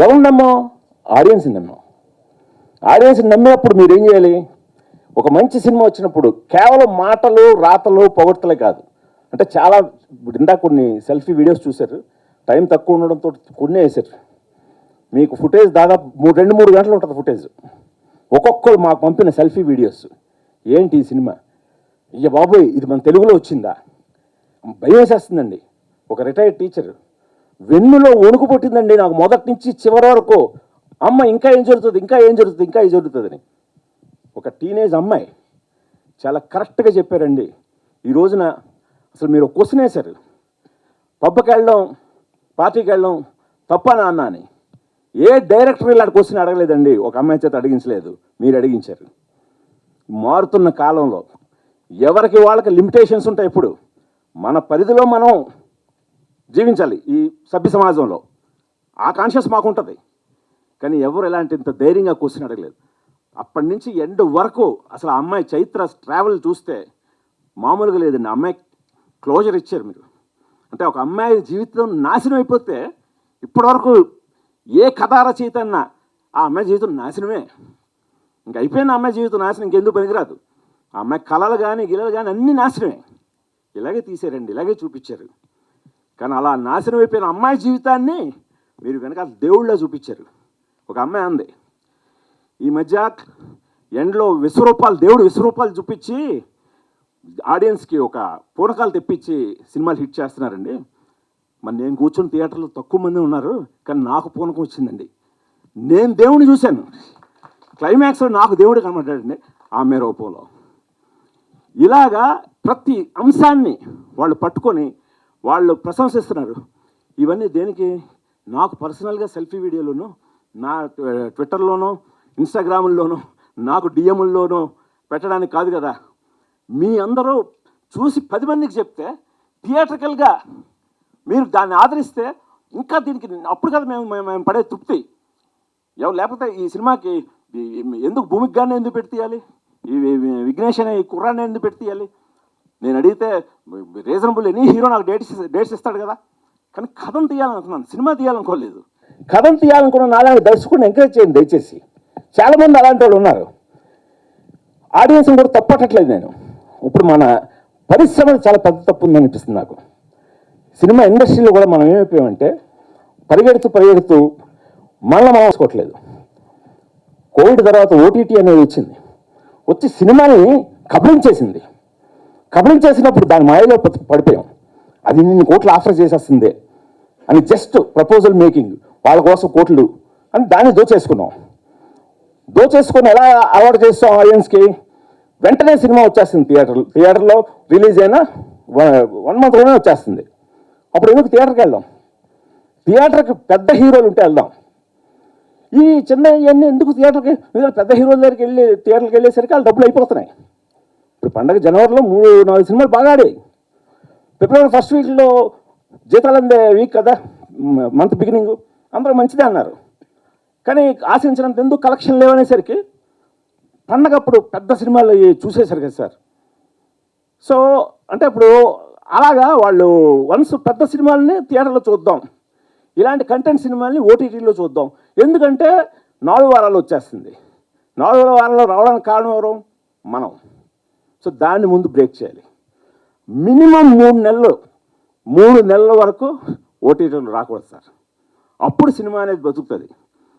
ఎవరు నమ్మాం? ఆడియన్స్ని నమ్మాం. ఆడియన్స్ని నమ్మినప్పుడు మీరు ఏం చేయాలి? ఒక మంచి సినిమా వచ్చినప్పుడు కేవలం మాటలు, రాతలు, పొగడ్తలే కాదు. అంటే చాలా ఇందాక కొన్ని సెల్ఫీ వీడియోస్ చూశారు, టైం తక్కువ ఉండడంతో కొన్ని వేశారు. మీకు ఫుటేజ్ దాదాపు 2-3 గంటలు ఉంటుంది ఫుటేజ్. ఒక్కొక్కరు మాకు పంపిన సెల్ఫీ వీడియోస్. ఏంటి ఈ సినిమా, అయ్య బాబోయ్ ఇది మన తెలుగులో వచ్చిందా, భయం వేసేస్తుందండి. ఒక రిటైర్డ్ టీచర్, వెన్నులో వణుకు పుట్టిందండి నాకు మొదటి నుంచి చివరి వరకు. అమ్మ ఇంకా ఏం జరుగుతుంది, ఇంకా ఏం జరుగుతుంది, ఇంకా ఏం జరుగుతుందని. ఒక టీనేజ్ అమ్మాయి చాలా కరెక్ట్గా చెప్పారండి. ఈ రోజున అసలు మీరు క్వశ్చన్ వేశారు, పబ్కి వెళ్ళడం, పార్టీకి వెళ్ళడం తప్ప నాన్న అని. ఏ డైరెక్టర్ ఇలాంటి క్వశ్చన్ అడగలేదండి, ఒక అమ్మాయి చేత అడిగించలేదు, మీరు అడిగించారు. మారుతున్న కాలంలో ఎవరికి వాళ్ళకి లిమిటేషన్స్ ఉంటాయి. ఇప్పుడు మన పరిధిలో మనం జీవించాలి ఈ సభ్య సమాజంలో, ఆ కాన్షియస్ మాకుంటుంది. కానీ ఎవరు ఎలాంటి ఇంత ధైర్యంగా క్వశ్చన్ అడగలేదు. అప్పటి నుంచి ఎండ్ వరకు అసలు ఆ అమ్మాయి చైత్ర ట్రావెల్ చూస్తే మామూలుగా లేదండి. అమ్మాయి క్లోజర్ ఇచ్చారు మీరు. అంటే ఒక అమ్మాయి జీవితం నాశనం అయిపోతే ఇప్పటివరకు ఏ కథా రచయిత అన్నా ఆ అమ్మాయి జీవితం నాశనమే. ఇంక అయిపోయిన అమ్మాయి జీవితం నాశనం, ఇంకెందుకు పనికిరాదు. ఆ అమ్మాయి కళలు కానీ గిలలు కానీ అన్నీ నాశనమే. ఇలాగే తీశారండి, ఇలాగే చూపించారు. కానీ అలా నాశనం అయిపోయిన అమ్మాయి జీవితాన్ని మీరు వెనక దేవుళ్ళ చూపించారు. ఒక అమ్మాయి అంది ఈ మధ్య ఎండ్లో విశ్వరూపాలు, దేవుడు విశ్వరూపాలు చూపించి ఆడియన్స్కి ఒక పూనకాలు తెప్పించి సినిమాలు హిట్ చేస్తున్నారండి. మరి నేను కూర్చొని థియేటర్లో తక్కువ మంది ఉన్నారు, కానీ నాకు పూనకం వచ్చిందండి. నేను దేవుడిని చూశాను. క్లైమాక్స్లో నాకు దేవుడు కనబడ్డాడండి ఆమె రూపంలో. ఇలాగా ప్రతి అంశాన్ని వాళ్ళు పట్టుకొని వాళ్ళు ప్రశంసిస్తున్నారు. ఇవన్నీ దేనికి? నాకు పర్సనల్గా సెల్ఫీ వీడియోలోనూ, నా ట్విట్టర్లోనూ, ఇన్స్టాగ్రాముల్లోనూ, నాకు డిఎంల్లోనూ పెట్టడానికి కాదు కదా. మీ అందరూ చూసి 10 మందికి చెప్తే, థియేట్రికల్గా మీరు దాన్ని ఆదరిస్తే ఇంకా దీనికి అప్పుడు కదా మేము పడే తృప్తి. లేకపోతే ఈ సినిమాకి ఎందుకు భూమికి కానీ ఎందుకు పెట్టి తీయాలి, ఈ విఘ్నేష్ అనే ఈ కుర్రాన్ని ఎందుకు పెట్టి తీయాలి? నేను అడిగితే రీజనబుల్ ఎనీ హీరో నాకు డేట్స్ ఇస్తాడు కదా. కానీ కథను తీయాలనుకున్నాను, సినిమా తీయాలనుకోలేదు. కథను తీయాలనుకున్న నాలాంటి దర్శకుడిని ఎంకరేజ్ చేయండి దయచేసి. చాలామంది అలాంటి వాళ్ళు ఉన్నారు. ఆడియన్స్ కూడా తప్పట్లేదు నేను. ఇప్పుడు మన పరిశ్రమ చాలా పెద్ద తప్పు ఉందని అనిపిస్తుంది నాకు. సినిమా ఇండస్ట్రీలో కూడా మనం ఏమైపోయామంటే పరిగెడుతూ మనం వేసుకోవట్లేదు. కోవిడ్ తర్వాత ఓటీటీ అనేది వచ్చి సినిమాని కబలించేసింది. కబలించేసినప్పుడు దాని మాయలో పడిపోయాం. అది నిన్ను కోట్లు ఆఫర్ చేసేస్తుంది అని జస్ట్ ప్రపోజల్ మేకింగ్, వాళ్ళ కోసం కోట్లు అని దాన్ని దోచేసుకొని ఎలా అలవాటు చేస్తాం ఆడియన్స్కి? వెంటనే సినిమా వచ్చేస్తుంది థియేటర్లో రిలీజ్ అయినా 1 monthలోనే వచ్చేస్తుంది. అప్పుడు ఎందుకు థియేటర్కి వెళ్దాం? థియేటర్కి పెద్ద హీరోలు ఉంటే వెళ్దాం. ఈ చిన్న ఇవన్నీ ఎందుకు థియేటర్కి? పెద్ద హీరోల దగ్గరికి థియేటర్కి వెళ్ళేసరికి వాళ్ళు డబ్బులు అయిపోతున్నాయి. ఇప్పుడు పండగ జనవరిలో 3-4 సినిమాలు బాగా ఆడాయి. ఫిబ్రవరి ఫస్ట్ వీక్లో జీతాలు అందే వీక్ కదా, మంత్ బిగినింగ్, అందరూ మంచిదే అన్నారు. కానీ ఆశించినంత ఎందుకు కలెక్షన్ లేవనేసరికి పండగప్పుడు పెద్ద సినిమాలు చూసేశారు కదా సార్. సో అంటే ఇప్పుడు అలాగా వాళ్ళు వన్స్ పెద్ద సినిమాలని థియేటర్లో చూద్దాం, ఇలాంటి కంటెంట్ సినిమాల్ని ఓటీటీలో చూద్దాం. ఎందుకంటే 4 వారాలు వచ్చేస్తుంది. 4వ వారంలో రావడానికి కారణం ఎవరు? మనం. సో దాన్ని ముందు బ్రేక్ చేయాలి. మినిమం 3 నెలల వరకు ఓటీటీలు రాకూడదు సార్. అప్పుడు సినిమా అనేది బతుకుతుంది,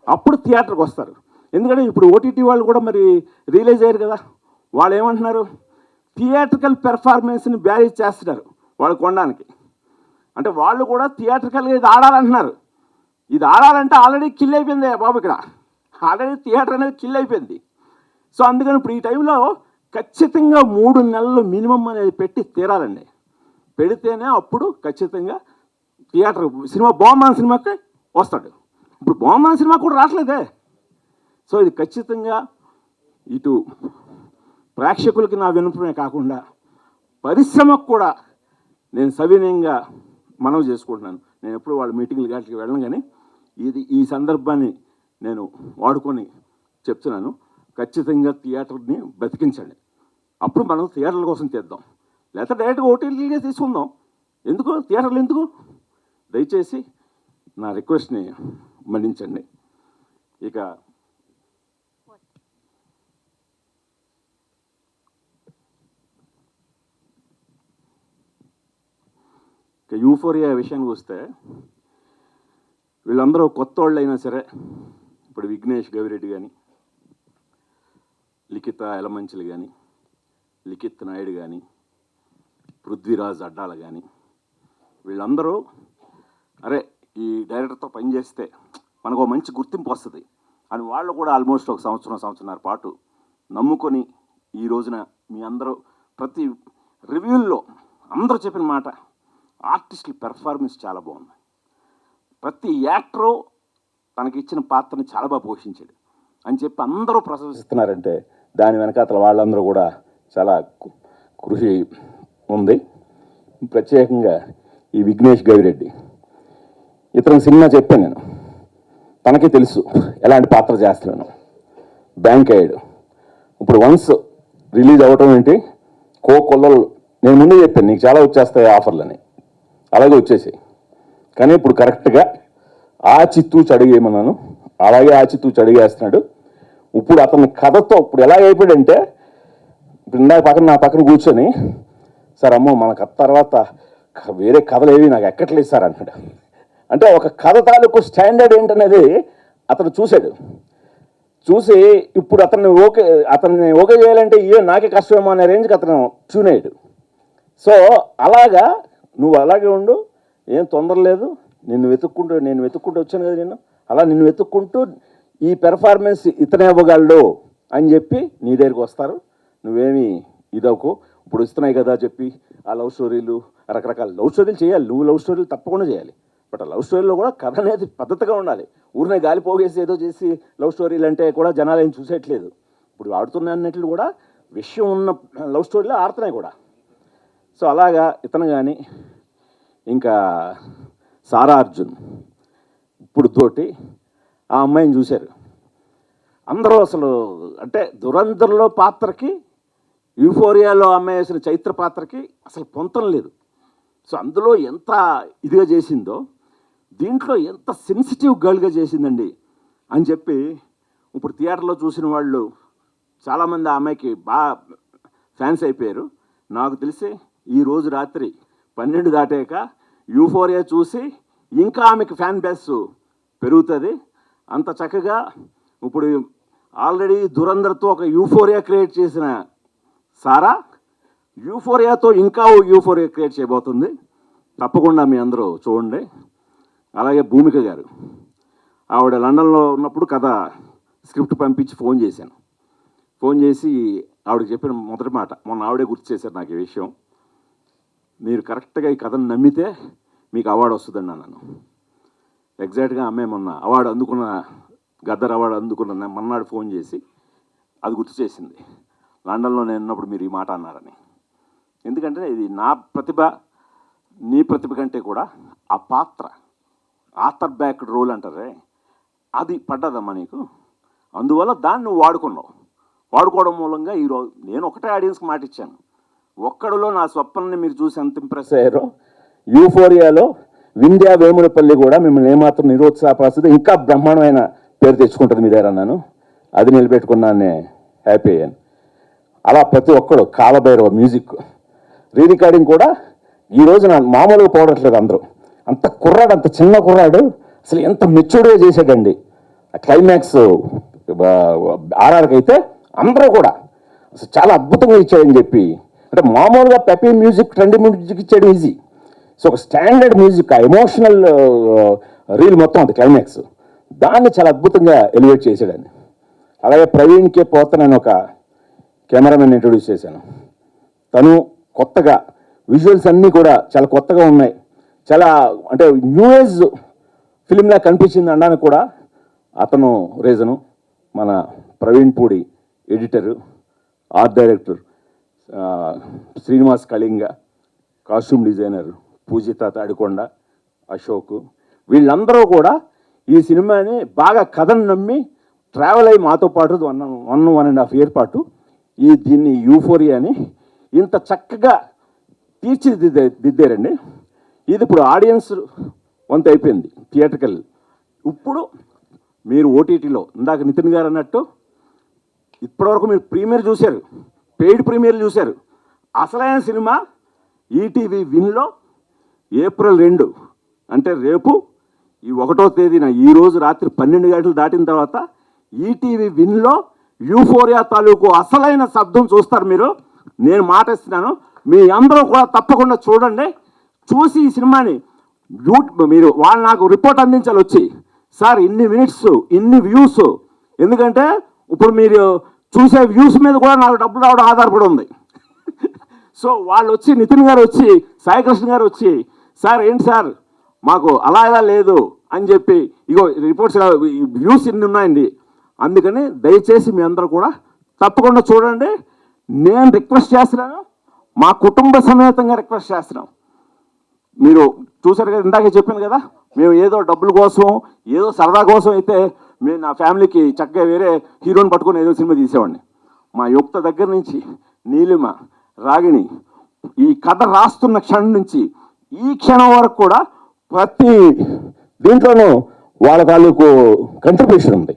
అప్పుడు థియేటర్కి వస్తారు. ఎందుకంటే ఇప్పుడు ఓటీటీ వాళ్ళు కూడా మరి రియలైజ్ అయ్యారు కదా, వాళ్ళు ఏమంటున్నారు, థియేట్రికల్ పెర్ఫార్మెన్స్ని బ్యారేజ్ చేస్తున్నారు వాళ్ళు కొనడానికి. అంటే వాళ్ళు కూడా థియేట్రికల్గా ఇది ఆడాలంటున్నారు. ఇది ఆడాలంటే ఆల్రెడీ కిల్ అయిపోయింది బాబు, ఇక్కడ ఆల్రెడీ థియేటర్ అనేది కిల్ అయిపోయింది. సో అందుకని ఇప్పుడు ఈ టైంలో ఖచ్చితంగా 3 నెలలు మినిమం అనేది పెట్టి తీరాలండి. పెడితేనే అప్పుడు ఖచ్చితంగా థియేటర్ సినిమా బాగుంది సినిమాకి వస్తాడు. ఇప్పుడు బాగుంది సినిమా కూడా రావట్లేదే. సో ఇది ఖచ్చితంగా ఇటు ప్రేక్షకులకి నా వినపమే కాకుండా పరిశ్రమకు కూడా నేను సవినయంగా మనవి చేసుకుంటున్నాను. నేను ఎప్పుడు వాళ్ళ మీటింగ్లు గాటికి వెళ్ళను, కానీ ఈ సందర్భాన్ని నేను వాడుకొని చెప్తున్నాను. ఖచ్చితంగా థియేటర్ని బ్రతికించండి. అప్పుడు మనం థియేటర్ల కోసం తీద్దాం, లేకపోతే డైరెక్ట్గా ఓటీటీలకే తీసుకుందాం. ఎందుకు థియేటర్లు ఎందుకు? దయచేసి నా రిక్వెస్ట్ని మన్నించండి. ఇక యూఫోరియా విషయానికి వస్తే, వీళ్ళందరూ కొత్త వాళ్ళు అయినా సరే, ఇప్పుడు విఘ్నేష్ గవిరెడ్డి కానీ, లిఖిత ఎలమంచిలు కానీ, లిఖిత్ నాయుడు కానీ, పృథ్వీరాజ్ అడ్డాల కానీ, వీళ్ళందరూ అరే ఈ డైరెక్టర్తో పనిచేస్తే మనకు ఒక మంచి గుర్తింపు వస్తుంది అని వాళ్ళు కూడా ఆల్మోస్ట్ ఒక సంవత్సరంన్నర పాటు నమ్ముకొని ఈ రోజున మీ అందరూ ప్రతి రివ్యూల్లో అందరూ చెప్పిన మాట, ఆర్టిస్టుల పెర్ఫార్మెన్స్ చాలా బాగుంది, ప్రతి యాక్టరు తనకి ఇచ్చిన పాత్రని చాలా బాగా పోషించాడు అని చెప్పి అందరూ ప్రశంసిస్తున్నారంటే దాని వెనకాతల వాళ్ళందరూ కూడా చాలా కృషి ఉంది. ప్రత్యేకంగా ఈ విఘ్నేష్ గవిరెడ్డి, ఇతను సినిమా చెప్పాను నేను, తనకి తెలుసు ఎలాంటి పాత్ర చేస్తున్నాను. బ్యాంక్ అయ్యాడు. ఇప్పుడు వన్స్ రిలీజ్ అవ్వటం ఏంటి, కోకొల్లలు నేను ముందే చెప్పాను నీకు చాలా వచ్చేస్తాయి ఆఫర్లని, అలాగే వచ్చేసాయి. కానీ ఇప్పుడు కరెక్ట్గా ఆచితూచి అడిగేయమన్నాను, అలాగే ఆచితూచి అడిగేస్తున్నాడు. ఇప్పుడు అతని కథతో ఇప్పుడు ఎలా అయిపోయాడంటే, ఇప్పుడు ఇందాక నా పక్కన కూర్చొని సార్ అమ్మో మన కథ తర్వాత వేరే కథలు ఏవి నాకు ఎక్కట్లేదు సార్ అన్నాడు. అంటే ఒక కథ తాలూకు స్టాండర్డ్ ఏంటనేది అతను చూశాడు. చూసి ఇప్పుడు అతన్ని ఓకే చేయాలంటే నాకే కష్టమేమో అనే రేంజ్కి అతను ట్యూన్ అయ్యాడు. సో అలాగా నువ్వు అలాగే ఉండు, ఏం తొందర లేదు, నేను వెతుక్కుంటూ వచ్చాను కదా నేను, అలా నిన్ను వెతుక్కుంటూ ఈ పెర్ఫార్మెన్స్ ఇతనే ఇవ్వగలడు అని చెప్పి నీ దగ్గరికి వస్తారు. నువ్వేమి ఇదవుకో, ఇప్పుడు ఇస్తున్నాయి కదా చెప్పి ఆ లవ్ స్టోరీలు రకరకాల లవ్ స్టోరీలు చేయాలి, నువ్వు లవ్ స్టోరీలు తప్పకుండా చేయాలి. బట్ ఆ లవ్ స్టోరీలో కూడా కథ అనేది పద్ధతిగా ఉండాలి. ఊరినే గాలి పోగేసి ఏదో చేసి లవ్ స్టోరీలు అంటే కూడా జనాలు ఏం చూసేయట్లేదు. ఇప్పుడు ఆడుతున్న అన్నట్లు కూడా విషయం ఉన్న లవ్ స్టోరీలో ఆడుతున్నాయి కూడా. సో అలాగా ఇతను కానీ ఇంకా సారా అర్జున్ ఇప్పుడు తోటి ఆ అమ్మాయిని చూశారు అందరూ. అసలు అంటే దురంధర్లో పాత్రకి యూఫోరియాలో అమ్మాయి వేసిన చైత్ర పాత్రకి అసలు పొంతం లేదు. సో అందులో ఎంత ఇదిగా చేసిందో దీంట్లో ఎంత సెన్సిటివ్ గర్ల్గా చేసిందండి అని చెప్పి ఇప్పుడు థియేటర్లో చూసిన వాళ్ళు చాలామంది ఆ అమ్మాయికి బాగా ఫ్యాన్స్ అయిపోయారు. నాకు తెలిసి ఈరోజు రాత్రి 12 దాటాక యూఫోరియా చూసి ఇంకా ఆమెకి ఫ్యాన్ బేస్ పెరుగుతుంది. అంత చక్కగా ఇప్పుడు ఆల్రెడీ దురంధర్తో ఒక యూఫోరియా క్రియేట్ చేసిన సారా యూఫోరియాతో ఇంకా యూఫోరియా క్రియేట్ చేయబోతుంది. తప్పకుండా మీ అందరూ చూడండి. అలాగే భూమిక గారు, ఆవిడ లండన్లో ఉన్నప్పుడు కథ స్క్రిప్ట్ పంపించి ఫోన్ చేశాను. ఫోన్ చేసి ఆవిడకి చెప్పిన మొదటి మాట మొన్న ఆవిడే గుర్తు చేశారు నాకు ఈ విషయం, మీరు కరెక్ట్గా ఈ కథను నమ్మితే మీకు అవార్డు వస్తుందండి అన్నాను. ఎగ్జాక్ట్గా అమ్మాయి మొన్న అవార్డు అందుకున్న గద్దర్ అవార్డు అందుకున్న మొన్నాడు ఫోన్ చేసి అది గుర్తు చేసింది, లండన్లో నేను ఉన్నప్పుడు మీరు ఈ మాట అన్నారని. ఎందుకంటే ఇది నా ప్రతిభ నీ ప్రతిభ కంటే కూడా ఆ పాత్ర ఆథర్ బ్యాక్డ్ రోల్ అంటారే అది పడ్డదమ్మా నీకు, అందువల్ల దాన్ని నువ్వు వాడుకున్నావు. వాడుకోవడం మూలంగా ఈరోజు నేను ఒకటే ఆడియన్స్కి మాట ఇచ్చాను, ఒక్కడిలో నా స్వప్నాన్ని మీరు చూసి ఎంత ఇంప్రెస్ అయ్యారో యూఫోరియాలో వింధ్యా వేములపల్లి కూడా మిమ్మల్ని ఏమాత్రం నిరుత్సాహపరుస్తుంది, ఇంకా బ్రహ్మాండమైన పేరు తెచ్చుకుంటుంది మీ దగ్గర అన్నాను. అది నిలబెట్టుకున్నానే హ్యాపీ అయ్యాను. అలా ప్రతి ఒక్కడు కాలభైరవ మ్యూజిక్ రీ రికార్డింగ్ కూడా ఈ రోజున మామూలుగా పోవట్లేదు అందరూ. అంత కుర్రాడు, అంత చిన్న కుర్రాడు అసలు ఎంత మెచ్యూర్డ్గా చేశాడండి. క్లైమాక్స్ ఆర్ఆర్కి అయితే అందరూ కూడా అసలు చాలా అద్భుతంగా ఇచ్చాడని చెప్పి, అంటే మామూలుగా పెపీ మ్యూజిక్, ట్రెండీ మ్యూజిక్ ఇచ్చాడు ఈజీ. సో ఒక స్టాండర్డ్ మ్యూజిక్, ఆ ఎమోషనల్ రీల్ మొత్తం అది క్లైమాక్స్, దాన్ని చాలా అద్భుతంగా ఎలివేట్ చేశాడని. అలాగే ప్రవీణ్ కే పోతన్ అని ఒక కెమెరామెన్ ఇంట్రొడ్యూస్ చేశాను. తను కొత్తగా విజువల్స్ అన్నీ కూడా చాలా కొత్తగా ఉన్నాయి, చాలా అంటే న్యూ ఏజ్ ఫిలింలా కనిపించింది అనడానికి కూడా అతను రీజను. మన Praveen Pudi editor, art director Srinivas Kalinga, costume designer Poojitha Tadikonda, Ashok, వీళ్ళందరూ కూడా ఈ సినిమాని బాగా కథను నమ్మి ట్రావెల్ అయ్యి మాతో పాటు 1.5 year పాటు దీన్ని యూఫోరియాని ఇంత చక్కగా తీర్చిదిద్దారండి. ఇది ఇప్పుడు ఆడియన్స్ వంత అయిపోయింది థియేటర్కల్. ఇప్పుడు మీరు ఓటీటీలో ఇందాక నితిన్ గారు అన్నట్టు ఇప్పటివరకు మీరు ప్రీమియర్ చూశారు, పెయిడ్ ప్రీమియర్లు చూశారు. అసలైన సినిమా ఈటీవీ విన్లో April 2 అంటే రేపు ఈ 1వ తేదీన ఈరోజు రాత్రి 12 గంటలు దాటిన తర్వాత ఈటీవీ విన్లో యూఫోరియా తాలూకు అసలైన శబ్దం చూస్తారు మీరు. నేను మాట ఇస్తున్నాను, మీ అందరూ కూడా తప్పకుండా చూడండి. చూసి ఈ సినిమాని మీరు వాళ్ళు నాకు రిపోర్ట్ అందించాలి వచ్చి, సార్ ఇన్ని మినిట్స్ ఇన్ని వ్యూస్, ఎందుకంటే ఇప్పుడు మీరు చూసే వ్యూస్ మీద కూడా నాకు డబ్బులు రావడం ఆధారపడి ఉంది. సో వాళ్ళు వచ్చి నితిన్ గారు వచ్చి, సాయికృష్ణ గారు వచ్చి, సార్ ఏంటి సార్ మాకు అలా ఎలా లేదు అని చెప్పి, ఇగో రిపోర్ట్స్ వ్యూస్ ఇన్ని ఉన్నాయండి. అందుకని దయచేసి మీ అందరూ కూడా తప్పకుండా చూడండి. నేను రిక్వెస్ట్ చేస్తున్నాను, మా కుటుంబ సమేతంగా రిక్వెస్ట్ చేస్తున్నాం. మీరు చూసారు కదా, ఇందాకే చెప్పాను కదా, మేము ఏదో డబ్బుల కోసం ఏదో సరదా కోసం అయితే మేము నా ఫ్యామిలీకి చక్కగా వేరే హీరోని పట్టుకొని ఏదో సినిమా తీసేవాడిని. మా యుక్త దగ్గర నుంచి నీలిమ, రాగిణి, ఈ కథ రాస్తున్న క్షణం నుంచి ఈ క్షణం వరకు కూడా ప్రతి దీంట్లోనూ వాళ్ళ తాలూకు కంట్రిబ్యూషన్ ఉంది.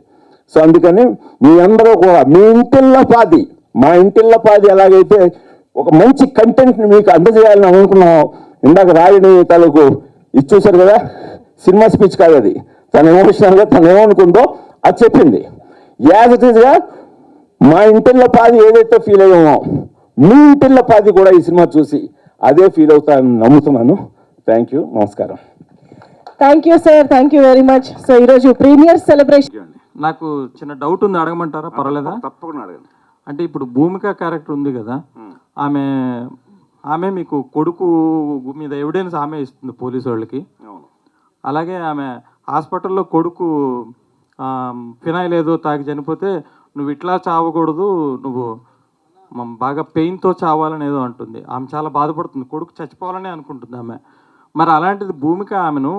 సో అందుకని మీ అందరూ కూడా మీ ఇంటిల్లో పాది, మా ఇంటిల్లో పాది ఎలాగైతే ఒక మంచి కంటెంట్ని మీకు అందజేయాలని అనుకున్నాం. ఇందాక రాగిణి తాలూకు ఇది చూశారు కదా, సినిమా స్పీచ్ కాదు అది, తన ఎమోషనల్గా తను ఏమనుకుందో అది చెప్పింది. యాజ్ ఇట్ ఈస్గా మా ఇంటిల్లో పాది ఏదైతే ఫీల్ అయ్యామో మీ ఇంటిల్లో పాది కూడా ఈ సినిమా చూసి అదే ఫీల్ అవుతానని నమ్ముతున్నాను. థ్యాంక్ యూ, నమస్కారం. Thank you sir, thank you very much. So ఈరోజు ప్రీమియర్ సెలబ్రేషన్. నాకు చిన్న డౌట్ ఉంది, అడగమంటారా? పర్వాలేదా? తప్పకుండా అడగండి. అంటే ఇప్పుడు భూమిక క్యారెక్టర్ ఉంది కదా, ఆమె మీకు కొడుకు మీద ఎవిడెన్స్ ఆమె ఇస్తుంది పోలీసు వాళ్ళకి. అలాగే ఆమె హాస్పిటల్లో కొడుకు ఫినాయిల్ ఏదో తాగి చనిపోతే నువ్వు ఇట్లా చావకూడదు, నువ్వు బాగా పెయిన్తో చావాలని ఏదో అంటుంది. ఆమె చాలా బాధపడుతుంది, కొడుకు చచ్చిపోవాలని అనుకుంటుంది ఆమె. మరి అలాంటిది భూమిక ఆమెను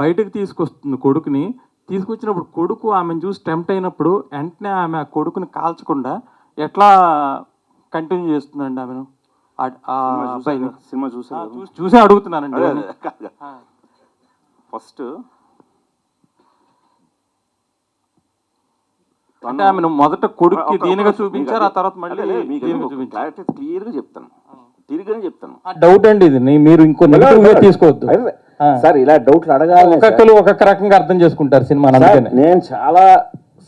బయటకు తీసుకొస్తుంది. కొడుకుని తీసుకొచ్చినప్పుడు కొడుకు ఆమెను చూసి టెంప్ట్ అయినప్పుడు వెంటనే ఆమె ఆ కొడుకుని కాల్చకుండా ఎట్లా కంటిన్యూ చేస్తుందండి ఆమెను? సినిమా చూసే అడుగుతున్నానండి. ఫస్ట్ అంటే ఆమెను మొదట కొడుక్కి దీనిగా చూపించారు, ఆ తర్వాత మళ్ళీ దీనిగా చూపించారు. క్లియర్గా చెప్తాను, తిరిగినే చెప్తాను. డౌట్ అండి ఇది, మీరు ఇంకో నెగటివ్ వే తీసుకోవద్దు సార్. ఇలా డౌట్లు అడగాలి, ఒక్కొక్కరు ఒక్కొక్క రకంగా అర్థం చేసుకుంటారు సినిమా. నేను చాలా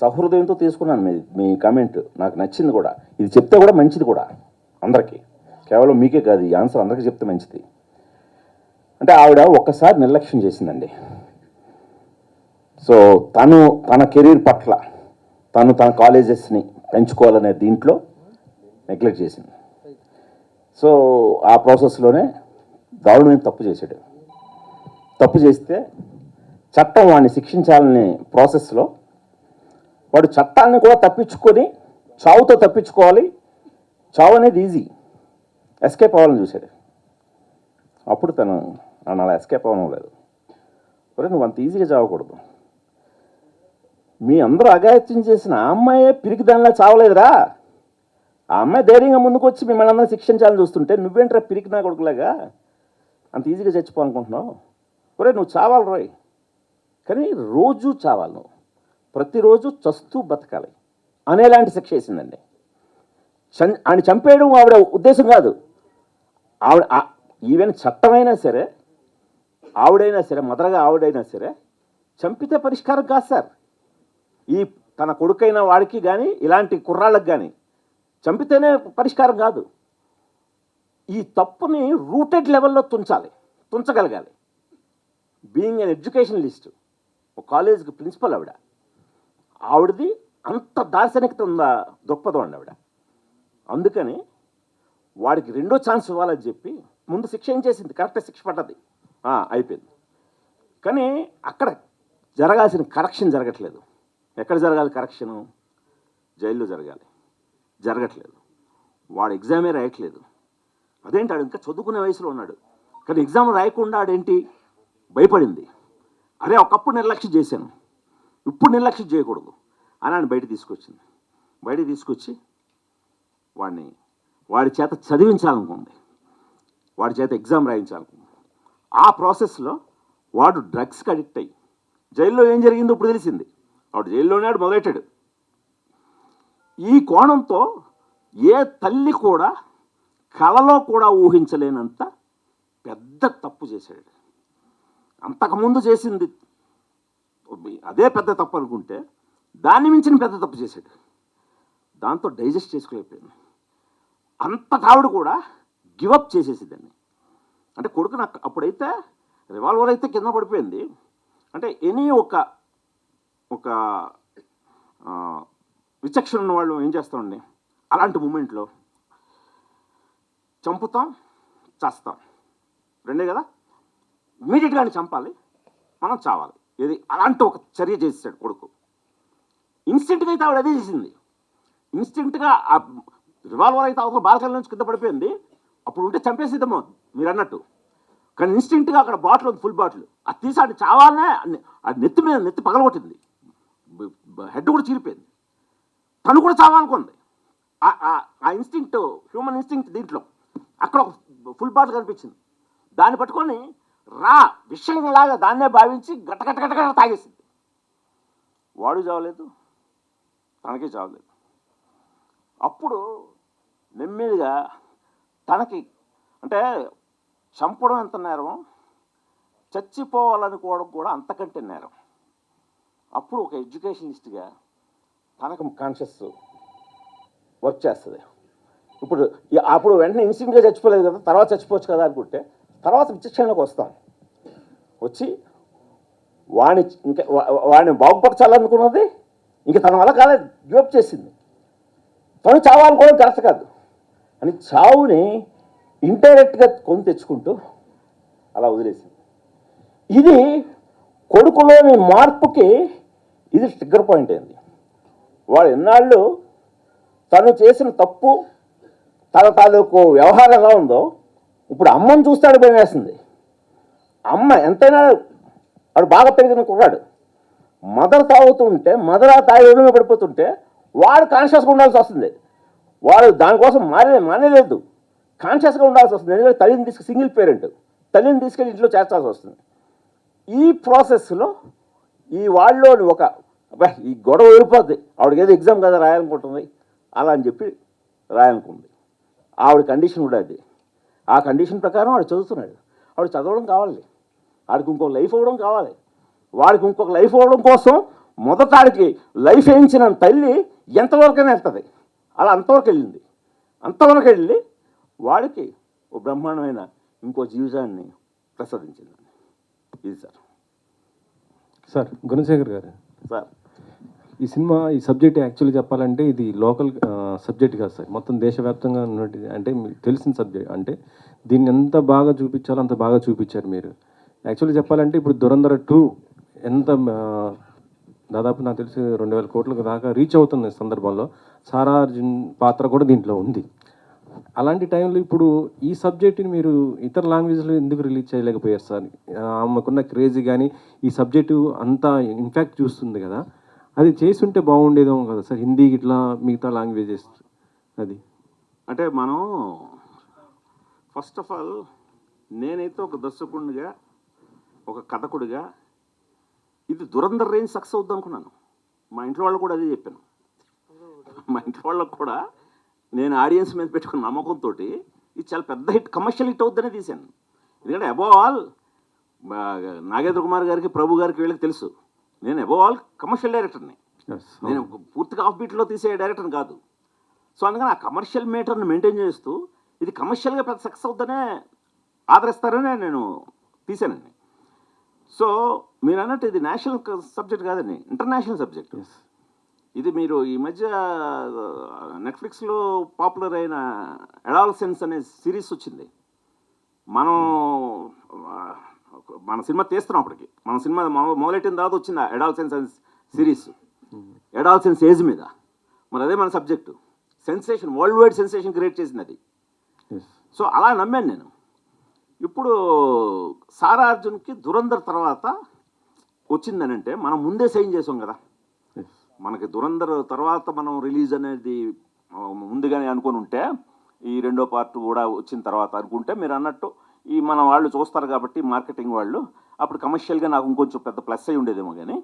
సహృదయంతో తీసుకున్నాను మీ కామెంట్, నాకు నచ్చింది కూడా. ఇది చెప్తే కూడా మంచిది కూడా అందరికీ, కేవలం మీకే కాదు, ఈ ఆన్సర్ అందరికీ చెప్తే మంచిది. అంటే ఆవిడ ఒక్కసారి నిర్లక్ష్యం చేసిందండి. సో తన కెరీర్ పట్ల తన కాలేజెస్ని పెంచుకోవాలనే దీంట్లో నెగ్లెక్ట్ చేసింది. సో ఆ ప్రాసెస్లోనే దారుణమైన తప్పు చేశాడు. తప్పు చేస్తే చట్టం వాడిని శిక్షించాలనే ప్రాసెస్లో వాడు చట్టాన్ని కూడా తప్పించుకొని చావుతో తప్పించుకోవాలి. చావు అనేది ఈజీ, ఎస్కేప్ అవ్వాలని చూశాడు. అప్పుడు తను అలా ఎస్కేప్ అవ్వడం లేదు. ఒరే నువ్వు అంత ఈజీగా చావకూడదు. మీ అందరూ అఘాయిత్యం చేసిన ఆ అమ్మాయే పిరికి దానిలా చావలేదురా. ఆ అమ్మాయి ధైర్యంగా ముందుకు వచ్చి మిమ్మల్ని అందరూ శిక్షించాలని చూస్తుంటే నువ్వేంట్రా పిరికి నా కొడుకులాగా అంత ఈజీగా చచ్చిపోవాలనుకుంటున్నావు? ఒరే నువ్వు చావాలి రోయ్, కానీ రోజు చావాలి, నువ్వు ప్రతిరోజు చస్తూ బతకాలి అనేలాంటి శిక్ష వేసిందండి. ఆయన చంపేయడం ఆవిడ ఉద్దేశం కాదు. ఆవిడ ఈవెన్ చట్టమైనా సరే ఆవిడైనా సరే, మదర్గా ఆవిడైనా సరే చంపితే పరిష్కారం కాదు సార్. ఈ తన కొడుకైన వాడికి కానీ ఇలాంటి కుర్రాళ్ళకి కానీ చంపితేనే పరిష్కారం కాదు. ఈ తప్పుని రూటెడ్ లెవెల్లో తుంచగలగాలి. బీయింగ్ ఎన్ ఎడ్యుకేషనలిస్ట్, ఒక కాలేజ్కి ప్రిన్సిపల్ ఆవిడది అంత దార్శనికత ఉందా దృక్పథం అండి ఆవిడ. అందుకని వాడికి రెండో ఛాన్స్ ఇవ్వాలని చెప్పి ముందు శిక్ష ఏం చేసింది, కరెక్ట్గా శిక్ష పడ్డది, అయిపోయింది. కానీ అక్కడ జరగాల్సిన కరెక్షన్ జరగట్లేదు. ఎక్కడ జరగాలి కరెక్షను? జైల్లో జరగట్లేదు. వాడు ఎగ్జామే రాయట్లేదు. అదేంటి, ఆడు ఇంకా చదువుకునే వయసులో ఉన్నాడు, కానీ ఎగ్జామ్ రాయకుండా ఆడేంటి భయపడింది. అరే ఒకప్పుడు నిర్లక్ష్యం చేశాను, ఇప్పుడు నిర్లక్ష్యం చేయకూడదు అని ఆయన బయట తీసుకొచ్చి వాడి చేత చదివించాలనుకుంది, వాడి చేత ఎగ్జామ్ రాయించాలనుకుంది. ఆ ప్రాసెస్లో వాడు డ్రగ్స్కి అడిక్ట్ అయ్యి జైల్లో ఏం జరిగిందో ఇప్పుడు తెలిసింది. వాడు జైల్లోనే మొదలెట్టాడు. ఈ కోణంతో ఏ తల్లి కూడా కలలో కూడా ఊహించలేనంత పెద్ద తప్పు చేశాడు. అంతకుముందు చేసింది అదే పెద్ద తప్పు అనుకుంటే దాన్ని మించిన పెద్ద తప్పు చేశాడు. దాంతో డైజెస్ట్ చేసుకోలేకపోయింది. అంత ఆవిడ కూడా గివప్ చేసేసిందండి. అంటే కొడుకు నాకు అప్పుడైతే రివాల్వర్ అయితే కింద పడిపోయింది. అంటే ఎనీ ఒక విచక్షణ ఉన్న వాళ్ళు ఏం చేస్తామండి, అలాంటి మూమెంట్లో చంపుతాం, చేస్తాం, రెండే కదా. ఇమీడియట్గానే చంపాలి, మనం చావాలి, ఏది అలాంటి ఒక చర్య చేసాడు కొడుకు. ఇన్స్టెంట్గా అయితే ఆవిడ అదే చేసింది. ఇన్స్టెంట్గా ఆ రివాల్వర్ అయితే అవతల బాల్కనీ నుంచి కింద పడిపోయింది, అప్పుడు ఉంటే చంపేసిద్దామో మీరు అన్నట్టు. కానీ ఇన్స్టెంట్గా అక్కడ బాటిల్ ఉంది, ఫుల్ బాటిల్, అది తీసాడు చావాలనే అది నెత్తి పగలగొట్టింది, హెడ్ కూడా చీరిపోయింది. తను కూడా చావాలనుకుంది. ఆ ఇన్స్టింక్ట్, హ్యూమన్ ఇన్స్టింక్ట్ దీంట్లో అక్కడ ఒక ఫుల్ బాటిల్ కనిపించింది. దాన్ని పట్టుకొని విషయంలాగా దాన్నే భావించి గట్ట తాగేసింది. వాడు చావలేదు, తనకి చావలేదు. అప్పుడు నెమ్మదిగా తనకి అంటే చంపడం ఎంత నేరం, చచ్చిపోవాలనుకోవడం కూడా అంతకంటే నేరం. అప్పుడు ఒక ఎడ్యుకేషనిస్ట్గా తనకు కాన్షియస్ వర్క్ చేస్తుంది. అప్పుడు వెంటనే ఇన్స్టెంట్గా చచ్చిపోలేదు కదా, తర్వాత చచ్చిపోవచ్చు కదా అనుకుంటే తర్వాత విచక్షణలోకి వచ్చి వాడిని బాగుపరచాలనుకున్నది ఇంకా తన వల్ల కాలేదు, గివప్ చేసింది. తను చావాలనుకోవడం కరెక్ట్ కాదు అని చావుని ఇండైరెక్ట్గా కొని తెచ్చుకుంటూ అలా వదిలేసింది. ఇది కొడుకులోని మార్పుకి ఇది ట్రిగ్గర్ పాయింట్ అయింది. వాడు ఎన్నాళ్ళు తను చేసిన తప్పు, తన తాలూకు వ్యవహారం ఎలా ఉందో ఇప్పుడు అమ్మని చూస్తాడు భయం వేస్తుంది. అమ్మ ఎంతైనా వాడు బాగా పెరిగిన కుర్రాడు, మదర్ తాగుతుంటే మదర్ ఆ తాగి ఒడిలో పడిపోతుంటే వాడు కాన్షియస్గా ఉండాల్సి వస్తుంది. వాడు దానికోసం మానేలేదు, కాన్షియస్గా ఉండాల్సి వస్తుంది. ఎందుకంటే తల్లిని సింగిల్ పేరెంట్, తల్లిని తీసుకెళ్ళి ఇంట్లో చేర్చాల్సి వస్తుంది. ఈ ప్రాసెస్లో ఈ వాళ్ళలోని ఈ గొడవ వెళ్ళిపోద్ది. ఆవిడకి ఏదో ఎగ్జామ్ కదా రాయాలనుకుంటుంది, అలా అని చెప్పి రాయాలనుకుంది. ఆవిడ కండిషన్ కూడా అది. ఆ కండిషన్ ప్రకారం వాడు చదువుతున్నాడు. ఆవిడ చదవడం కావాలి, వాడికి ఇంకొక లైఫ్ అవ్వడం కావాలి. వాడికి ఇంకొక లైఫ్ అవ్వడం కోసం మొదట ఆడికి లైఫ్ వేయించిన తల్లి ఎంతవరకైనా వెళ్తుంది. అలా అంతవరకు వెళ్ళి వాడికి ఓ బ్రహ్మాండమైన ఇంకో జీవితాన్ని ప్రసాదించింది. ఇది సార్ గుణశేఖర్ గారు, సార్ ఈ సినిమా ఈ సబ్జెక్ట్ యాక్చువల్లీ చెప్పాలంటే ఇది లోకల్ సబ్జెక్ట్ కాదు సార్, మొత్తం దేశవ్యాప్తంగా ఉన్నట్టు. అంటే మీకు తెలిసిన సబ్జెక్ట్, అంటే దీన్ని ఎంత బాగా చూపించాలో అంత బాగా చూపించారు మీరు. యాక్చువల్లీ చెప్పాలంటే ఇప్పుడు దురంధర 2 ఎంత దాదాపు నాకు తెలిసి 2000 కోట్లకు దాకా రీచ్ అవుతున్న సందర్భంలో సారా అర్జున్ పాత్ర కూడా దీంట్లో ఉంది. అలాంటి టైంలో ఇప్పుడు ఈ సబ్జెక్టుని మీరు ఇతర లాంగ్వేజ్లో ఎందుకు రిలీజ్ చేయలేకపోయారు సార్? ఆమెకున్న క్రేజీ కానీ ఈ సబ్జెక్టు అంతా ఇన్ఫ్యాక్ట్ చూస్తుంది కదా, అది చేసి ఉంటే బాగుండేదేమో కదా సార్, హిందీ ఇట్లా మిగతా లాంగ్వేజెస్. అది అంటే మనం ఫస్ట్ ఆఫ్ ఆల్ నేనైతే ఒక దర్శకుడిగా, ఒక కథకుడిగా ఇది దురంధర్ రేంజ్ సక్సెస్ అవుద్ది అనుకున్నాను. మా ఇంట్లో వాళ్ళు కూడా అదే చెప్పాను. మా ఇంట్లో వాళ్ళకు కూడా నేను ఆడియన్స్ మీద పెట్టుకున్న నమ్మకంతో ఇది చాలా పెద్ద హిట్, కమర్షియల్ హిట్ అవుద్దనే తీశాను. ఎందుకంటే అబోవ్ ఆల్ నాగేంద్ర కుమార్ గారికి, ప్రభు గారికి, వీళ్ళకి తెలుసు నేను అబౌవ్ ఆల్ కమర్షియల్ డైరెక్టర్ని. నేను పూర్తిగా ఆఫ్ బీట్లో తీసే డైరెక్టర్ని కాదు. సో అందుకని ఆ కమర్షియల్ మీటర్ని మెయింటైన్ చేస్తూ ఇది కమర్షియల్గా పెద్ద సక్సెస్ అవుద్దనే ఆదరిస్తారనే నేను తీసానండి. సో మీరు అన్నట్టు ఇది నేషనల్ సబ్జెక్ట్ కాదండి, ఇంటర్నేషనల్ సబ్జెక్ట్. ఇది మీరు ఈ మధ్య నెట్ఫ్లిక్స్లో పాపులర్ అయిన అడాలసెన్స్ అనే సిరీస్ వచ్చింది. మన సినిమా తీస్తున్నాం అప్పటికి. మన సినిమా మొదలెట్టిన తర్వాత వచ్చింది అడాలసెన్స్ అనే సిరీస్, అడాలసెన్స్ ఏజ్ మీద. మరి అదే మన subject. Sensation, world wide sensation create చేసింది అది. సో అలా నమ్మాను నేను. ఇప్పుడు సారా అర్జున్కి దురంధర్ తర్వాత వచ్చిందనంటే మనం ముందే సైన్ చేసాం కదా. మనకి దురంధర్ తర్వాత మనం రిలీజ్ అనేది ముందుగానే అనుకుని ఉంటే, ఈ రెండో పార్ట్ కూడా వచ్చిన తర్వాత అనుకుంటే, మీరు అన్నట్టు ఈ మన వాళ్ళు చూస్తారు కాబట్టి మార్కెటింగ్ వాళ్ళు, అప్పుడు కమర్షియల్గా నాకు ఇంకొంచెం పెద్ద ప్లస్ అయి ఉండేదేమో. కానీ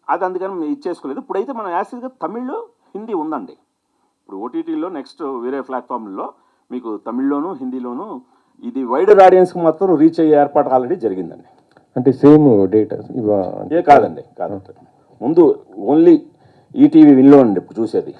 అది అందుకని ఇచ్చేసుకోలేదు. ఇప్పుడైతే మనం యాసిడ్గా తమిళ్, హిందీ ఉందండి. ఇప్పుడు ఓటీటీలో నెక్స్ట్ వేరే ప్లాట్ఫామ్లో మీకు తమిళ్లోను, హిందీలోను ఇది వైడర్ ఆడియన్స్కి మాత్రం రీచ్ అయ్యే ఏర్పాటు ఆల్రెడీ జరిగిందండి. అంటే సేమ్ డేట్ కాదండి. ముందు ఓన్లీ ఈటీవీ విన్లో అండి ఇప్పుడు చూసేది.